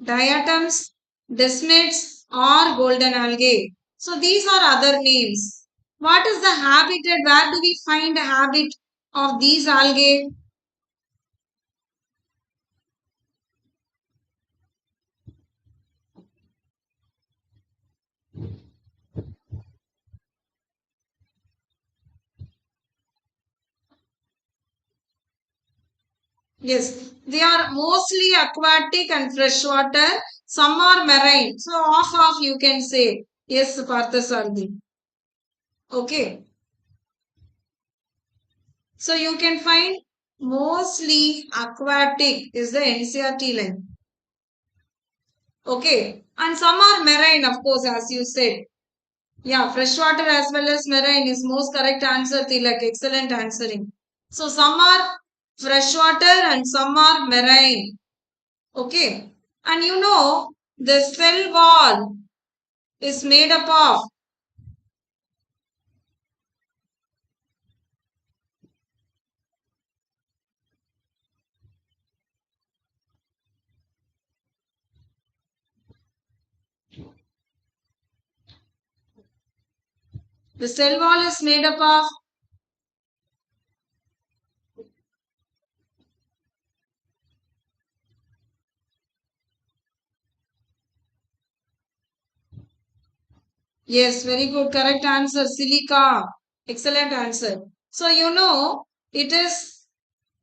Diatoms, desmids or golden algae. So these are other names. What is the habitat? Where do we find a habit of these algae? Yes, they are mostly aquatic and freshwater. Some are marine. So off you can say. Yes, Parthasarthi. Okay. So you can find mostly aquatic is the NCRT line. Okay. And some are marine, of course, as you said. Yeah, freshwater as well as marine is most correct answer, Tilak. Excellent answering. So some are freshwater and some are marine. Okay. And the cell wall is made up of the cell wall is made up of yes, very good, correct answer, silica. Excellent answer. So it is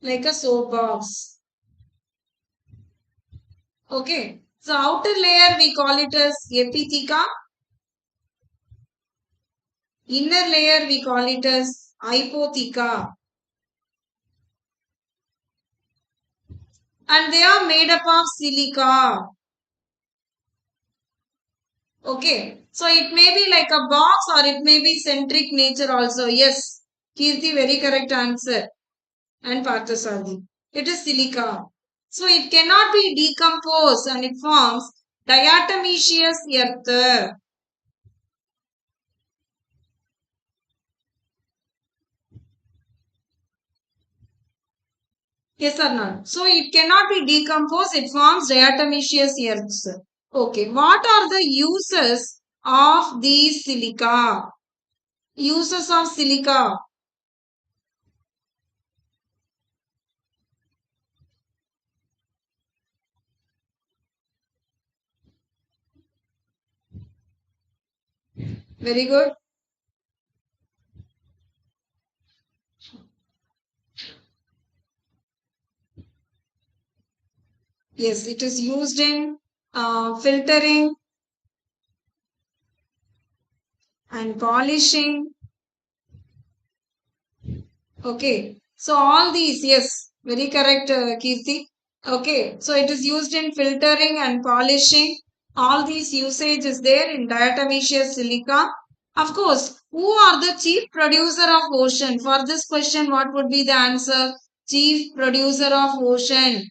like a soap box. Okay. So outer layer we call it as epitheca. Inner layer we call it as hypotheca. And they are made up of silica. Okay. So it may be like a box or it may be centric nature also. Yes. Kirti, very correct answer. And Parthasarthi. It is silica. So it cannot be decomposed and it forms diatomaceous earth. Yes or no? So it cannot be decomposed, it forms diatomaceous earths. Okay, what are the uses of these silica? Uses of silica. Very good. Yes, it is used in filtering and polishing. Okay, so all these, yes, very correct, Kirti. Okay, so it is used in filtering and polishing. All these usage is there in diatomaceous silica. Of course, who are the chief producer of ocean? For this question, what would be the answer? Chief producer of ocean.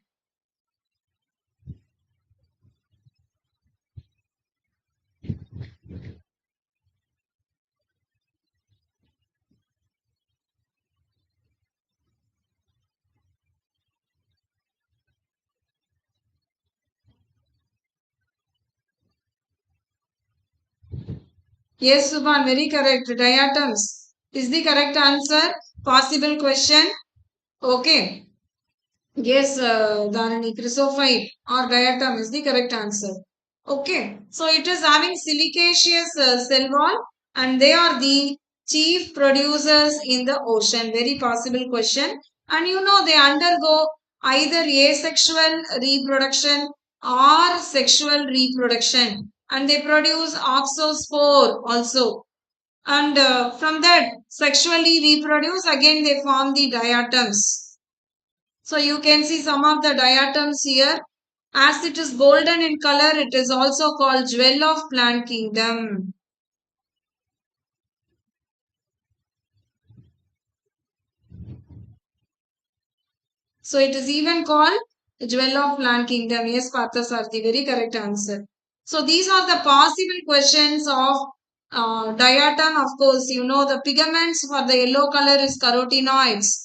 Yes, Subhan, very correct. Diatoms is the correct answer. Possible question. Okay. Yes, Dharani, chrysophite or diatom is the correct answer. Okay, so it is having silicaceous cell wall and they are the chief producers in the ocean. Very possible question. And you know they undergo either asexual reproduction or sexual reproduction and they produce oxospore also. And from that sexually reproduce again they form the diatoms. So you can see some of the diatoms here. As it is golden in color, it is also called jewel of plant kingdom. So it is even called jewel of plant kingdom. Yes, Parthasarthi, very correct answer. So these are the possible questions of diatom. Of course, you know the pigments for the yellow color is carotenoids.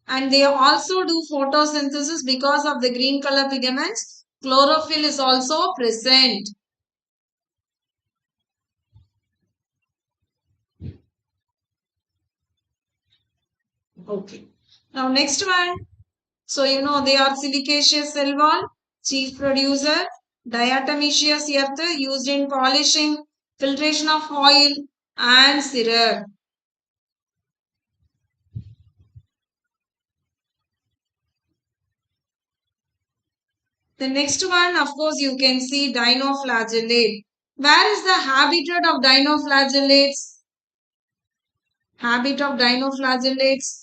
And they also do photosynthesis because of the green color pigments. Chlorophyll is also present. Okay. Now next one. So you know they are silicaceous cell wall, chief producer, diatomaceous earth used in polishing, filtration of oil and syrup. The next one, of course, you can see dinoflagellate. Where is the habitat of dinoflagellates? Habit of dinoflagellates.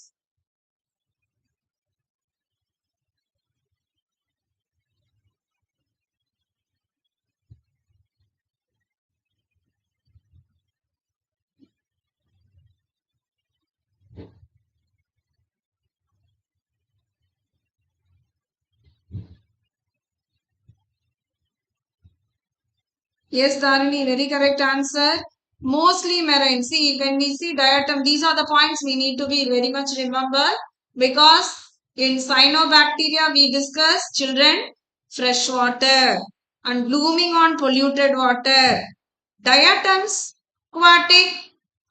Yes, Dharani, very correct answer. Mostly marine. See, when we see diatom, these are the points we need to be very much remember because in cyanobacteria we discuss children fresh water and blooming on polluted water. Diatoms aquatic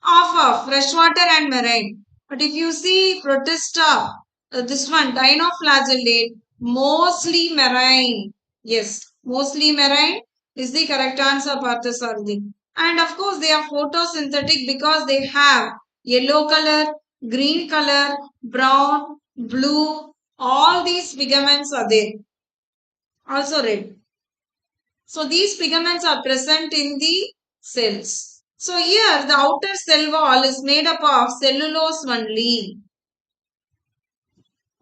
of freshwater and marine. But if you see protista, this one dinoflagellate, mostly marine. Yes, mostly marine is the correct answer, Parthasarthi. And of course, they are photosynthetic because they have yellow color, green color, brown, blue, all these pigments are there. Also red. So these pigments are present in the cells. So here the outer cell wall is made up of cellulose only.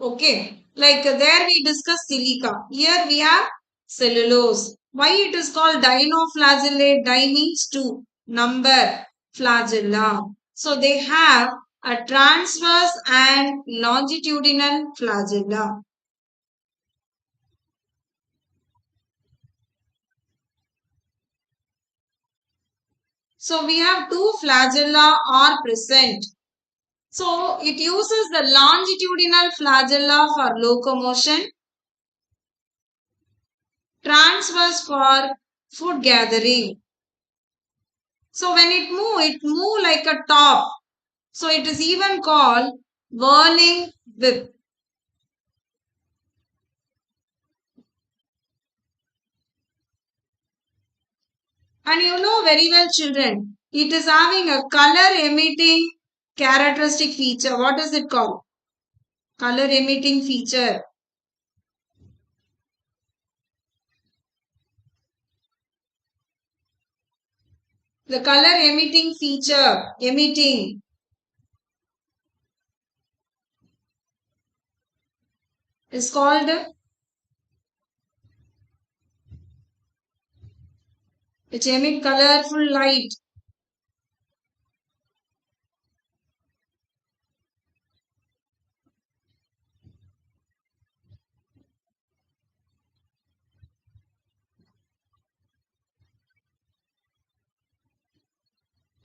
Okay. Like there we discuss silica. Here we have cellulose. Why it is called dinoflagellate? Di means two. Number. Flagella. So they have a transverse and longitudinal flagella. So we have two flagella are present. So it uses the longitudinal flagella for locomotion, transverse for food gathering. So when it move like a top. So it is even called whirling whip. And you know very well children, it is having a color emitting characteristic feature. What is it called? Color emitting feature. The color emitting feature, emitting, is called which emit colorful light.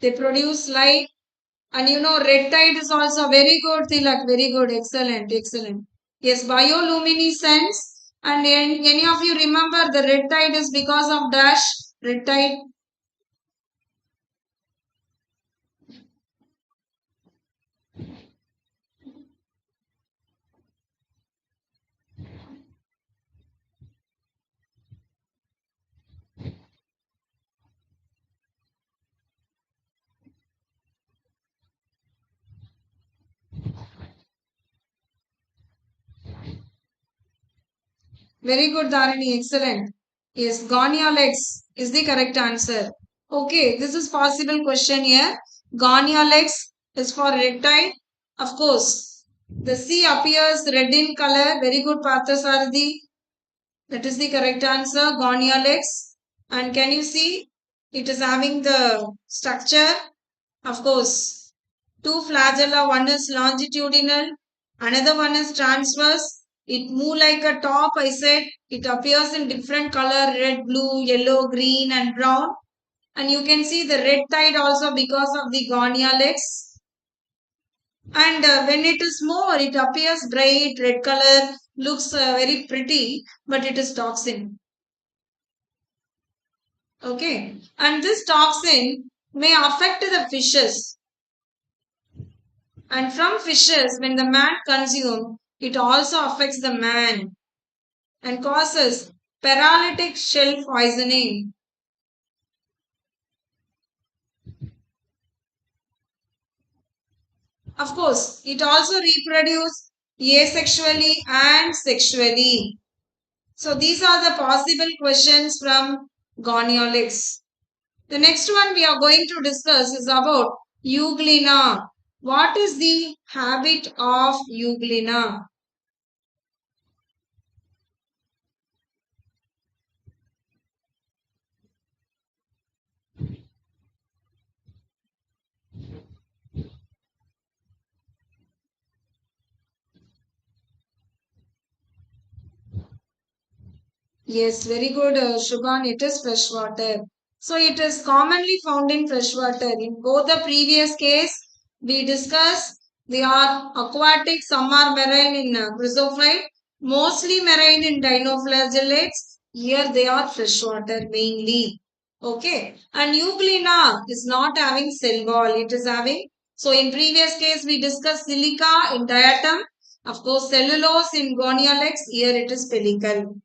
They produce light. And red tide is also very good, Tilak. Very good. Excellent. Excellent. Yes, bioluminescence. And any of you remember the red tide is because of dash? Red tide. Very good, Dharini. Excellent. Yes, 𝐁𝐢𝐈𝐴 is the correct answer. Okay, this is possible question here. 𝐁𝐢𝐈𝐴 is for red tide. Of course, the sea appears red in color. Very good, Parthasarathi. That is the correct answer. 𝐁𝐢𝐈𝐴. And can you see? It is having the structure. Of course, two flagella. One is longitudinal. Another one is transverse. It move like a top, I said. It appears in different color, red, blue, yellow, green and brown. And you can see the red tide also because of the 𝐁𝐢𝐈𝐴. And when it is more, it appears bright, red color, looks very pretty, but it is toxin. Okay. And this toxin may affect the fishes. And from fishes, when the man consumes, it also affects the man and causes paralytic shell poisoning. Of course, it also reproduces asexually and sexually. So these are the possible questions from 𝐁𝐢𝐈𝐴. The next one we are going to discuss is about euglena. What is the habit of euglena? Yes, very good, Shubhan. It is freshwater. So it is commonly found in freshwater. In both the previous case, we discussed they are aquatic, some are marine in chrysophyte, mostly marine in dinoflagellates. Here they are freshwater mainly. Okay. And euglena is not having cell wall. It is having, so in previous case we discussed silica in diatom. Of course, cellulose in 𝐁𝐢𝐈𝐴. Here it is pellicle.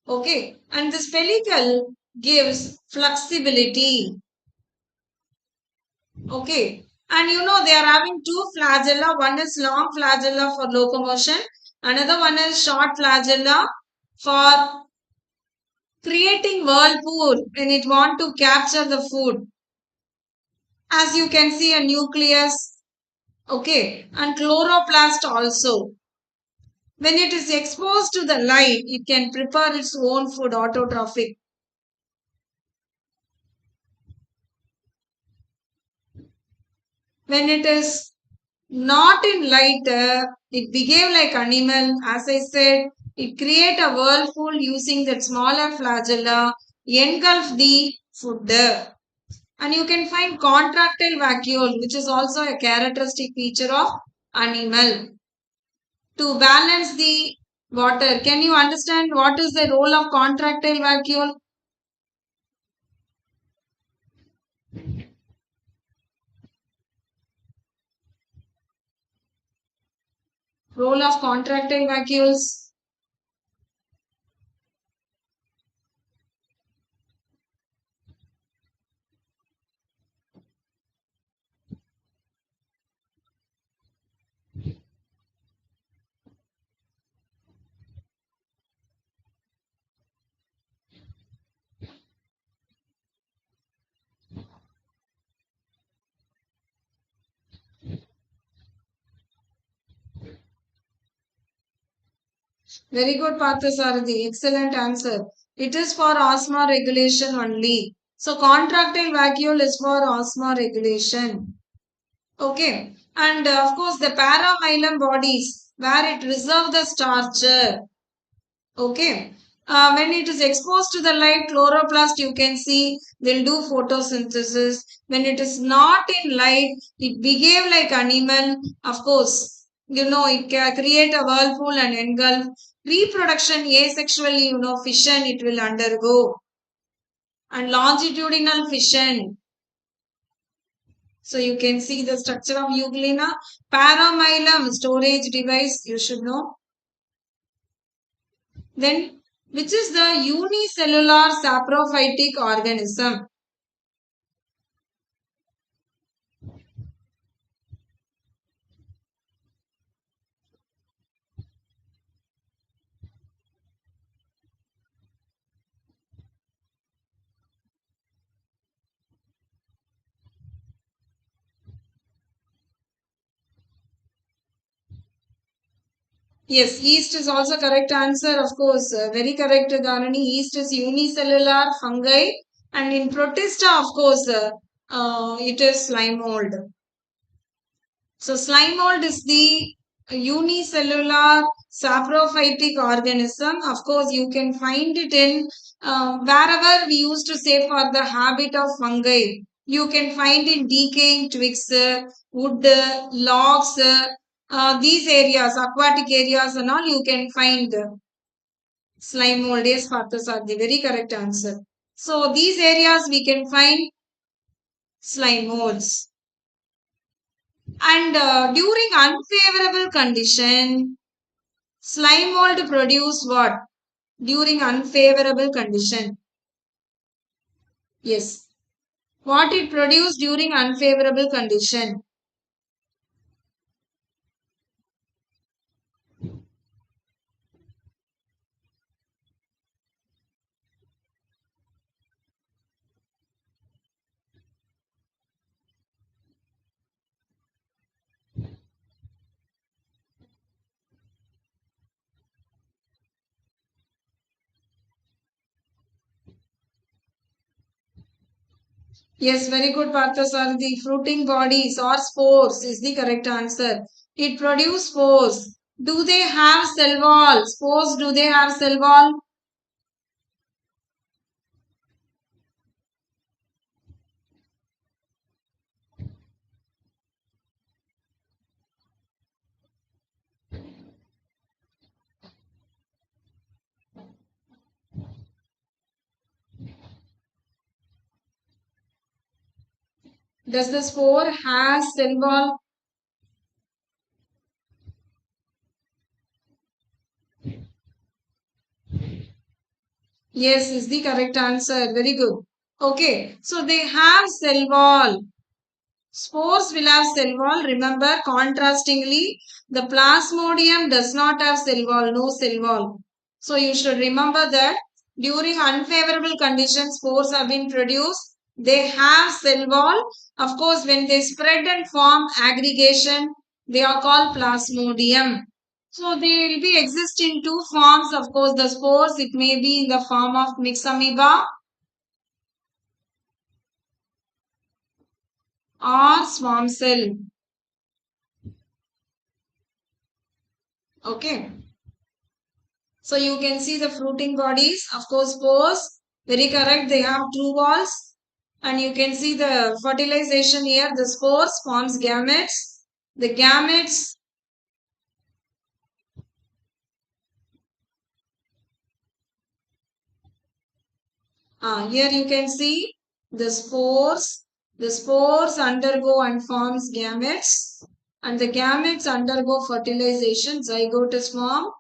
Okay, and this pellicle gives flexibility. Okay, and they are having two flagella. One is long flagella for locomotion, another one is short flagella for creating whirlpool when it want to capture the food. As you can see, a nucleus. Okay, and chloroplast also. When it is exposed to the light, it can prepare its own food, autotrophic. When it is not in light, it behave like animal. As I said, it create a whirlpool using that smaller flagella, engulf the food. And you can find contractile vacuole, which is also a characteristic feature of animal. To balance the water, can you understand what is the role of contractile vacuole? Role of contractile vacuoles. Very good, Parthasarathi. Excellent answer. It is for asthma regulation only. So contractile vacuole is for osmoregulation. Okay. And of course the paramylum bodies where it reserve the starch. Okay. When it is exposed to the light, chloroplast you can see will do photosynthesis. When it is not in light, it behave like animal. Of course, it can create a whirlpool and engulf. Reproduction asexually, fission it will undergo. And longitudinal fission. So you can see the structure of euglena. Paramylum storage device you should know. Then which is the unicellular saprophytic organism? Yes, yeast is also correct answer. Of course, very correct, Dhanani. Yeast is unicellular fungi, and in Protista, of course, it is slime mold. So, slime mold is the unicellular saprophytic organism. Of course, you can find it in wherever we used to say for the habit of fungi. You can find in decaying twigs, wood, logs, these areas, aquatic areas and all, you can find slime mold. Yes, Parthas are the very correct answer. So, these areas we can find slime molds. And during unfavorable condition, slime mold produce what? During unfavorable condition. Yes. What it produce during unfavorable condition? Yes, very good, Parthasar. The fruiting bodies or spores is the correct answer. It produce spores. Do they have cell wall? Spores, do they have cell wall? Does the spore have cell wall? Yes, is the correct answer. Very good. Okay, so they have cell wall. Spores will have cell wall. Remember, contrastingly, the plasmodium does not have cell wall, no cell wall. So you should remember that during unfavorable conditions, spores have been produced. They have cell wall. Of course, when they spread and form aggregation, they are called plasmodium. So they will be exist in two forms. Of course, the spores, it may be in the form of mixed amoeba or swarm cell. Okay. So you can see the fruiting bodies. Of course, spores, very correct. They have two walls. And you can see the fertilization here. The spores forms gametes. The gametes, here you can see the spores. The spores undergo and forms gametes. And the gametes undergo fertilization. Zygote is formed.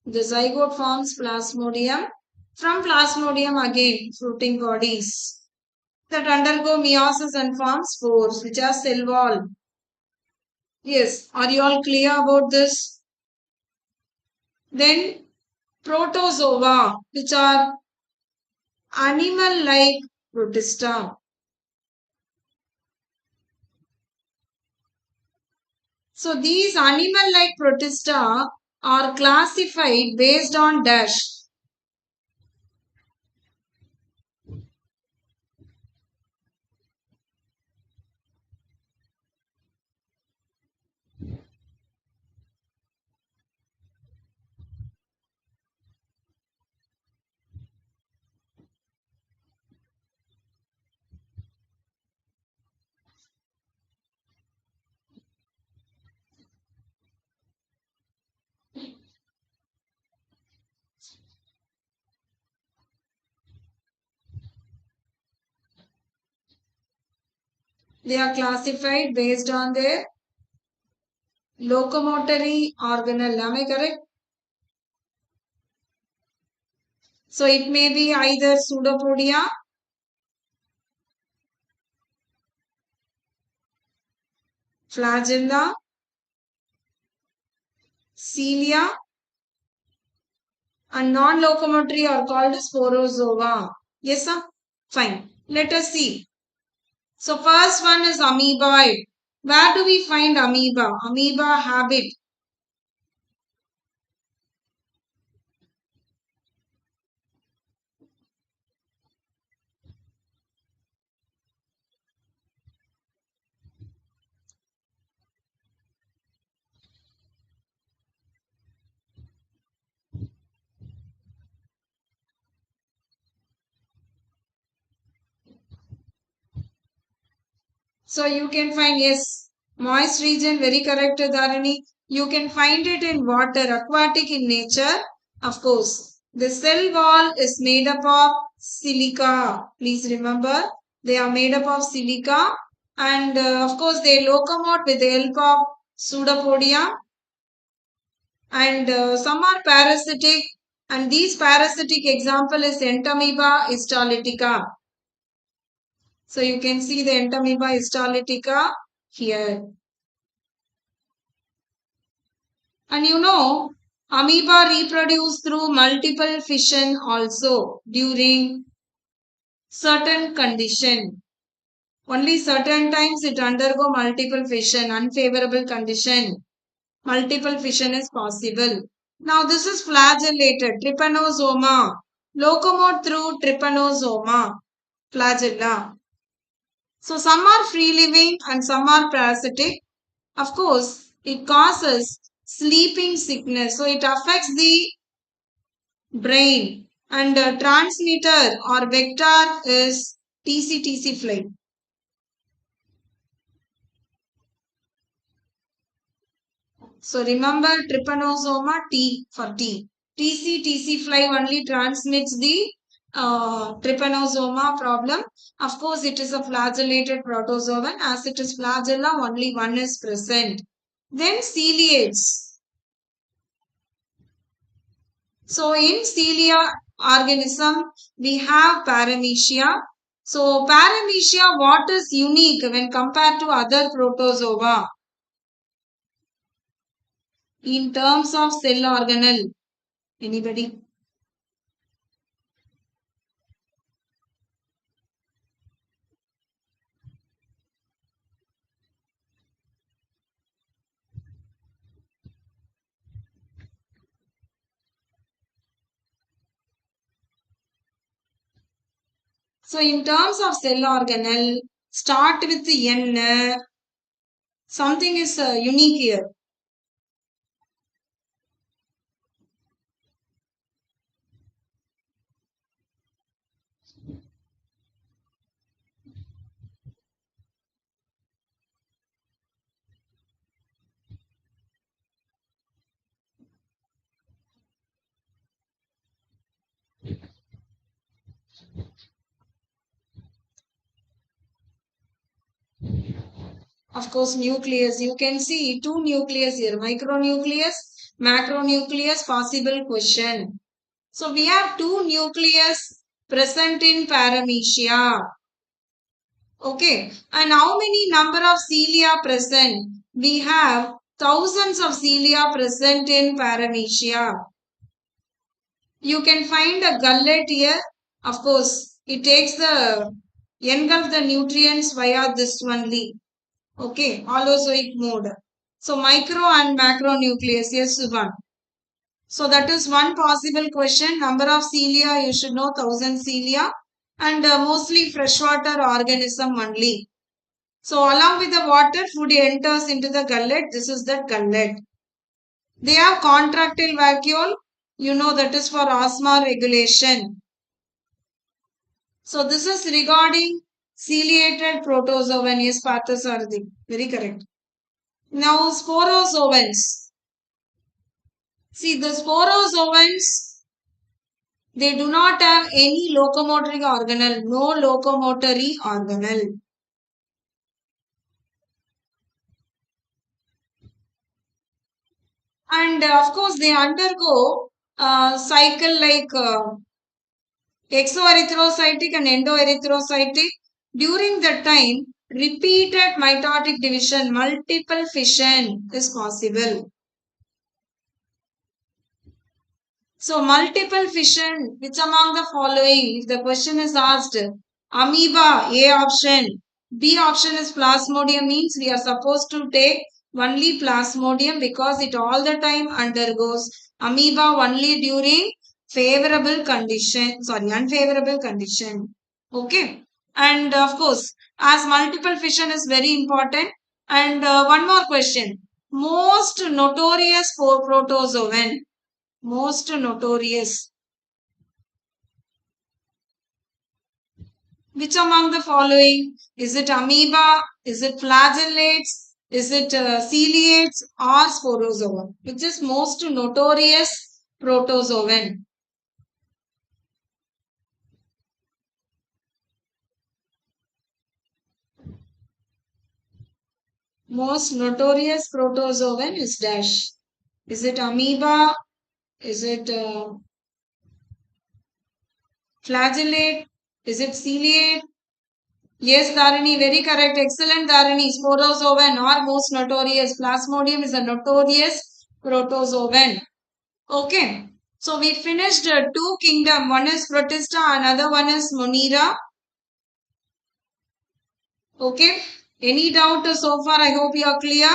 The zygote forms plasmodium. From plasmodium again, fruiting bodies that undergo meiosis and form spores, which are cell wall. Yes, are you all clear about this? Then protozoa, which are animal-like protista. So these animal-like protista are classified based on dash. They are classified based on their locomotory organelle. Am I correct? So it may be either pseudopodia, flagella, cilia, and non-locomotory are called sporozoa. Yes, sir? Fine. Let us see. So first one is amoeboid. Where do we find amoeba? Amoeba habit. So you can find, yes, moist region, very correct, Dharani. You can find it in water, aquatic in nature. Of course, the cell wall is made up of silica. Please remember, they are made up of silica. And of course, they locomote with the help of pseudopodia. And some are parasitic. And these parasitic example is entamoeba histolytica. So you can see the entamoeba histolytica here. And you know, amoeba reproduce through multiple fission also during certain condition. Only certain times it undergo multiple fission, unfavorable condition. Multiple fission is possible. Now this is flagellated, trypanosoma. Locomote through trypanosoma, flagella. So some are free living and some are parasitic. Of course, it causes sleeping sickness. So it affects the brain. And transmitter or vector is TC fly. So remember trypanosoma T for T. TC fly only transmits the trypanosoma problem. Of course, it is a flagellated protozoan. As it is flagella, only one is present. Then ciliates. So in cilia organism, we have paramecia. So paramecia, what is unique when compared to other protozoa? In terms of cell organelle, anybody? So in terms of cell organelle, start with the N. Something is unique here. Of course, nucleus. You can see two nucleus here. Micronucleus, macronucleus, possible question. So we have two nucleus present in paramecia. Okay. And how many number of cilia present? We have thousands of cilia present in paramecia. You can find a gullet here. Of course, it takes the engulf the nutrients via this only. Okay, holozoic mode. So micro and macronucleus, yes, one. So that is one possible question. Number of cilia, you should know 1000 cilia, and mostly freshwater organism only. So along with the water, food enters into the gullet. This is the gullet. They have contractile vacuole. You know that is for osmolar regulation. So this is regarding ciliated protozoan. Yes, Parthasarathi. Very correct. Now sporozoans. See the sporozoans, they do not have any locomotory organelle. No locomotory organelle. And of course, they undergo cycle like exoerythrocytic and endoerythrocytic. During the time, repeated mitotic division, multiple fission is possible. So, multiple fission, which among the following, if the question is asked, amoeba, A option, B option is plasmodium, means we are supposed to take only plasmodium because it all the time undergoes amoeba only during favorable condition, sorry, unfavorable condition. Okay. And of course, as multiple fission is very important. And one more question. Most notorious for protozoan, most notorious. Which among the following? Is it amoeba? Is it flagellates? Is it ciliates or sporozoan? Which is most notorious protozoan? Most notorious protozoan is dash. Is it amoeba? Is it flagellate? Is it ciliate? Yes, Dharani, very correct. Excellent, Dharani. Sporozoan or most notorious. Plasmodium is a notorious protozoan. Okay. So we finished two kingdom. One is Protista, another one is Monera. Okay. Any doubt so far? I hope you are clear.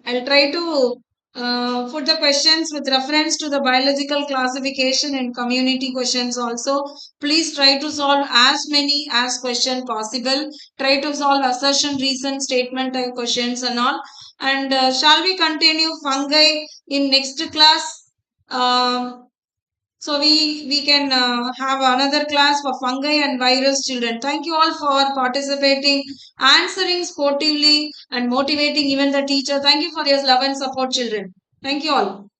I'll try to put the questions with reference to the biological classification and community questions also. Please try to solve as many as question possible. Try to solve assertion, reason, statement type questions and all. And shall we continue fungi in next class? So we can have another class for fungi and virus children. Thank you all for participating, answering sportively and motivating even the teacher. Thank you for your love and support children. Thank you all.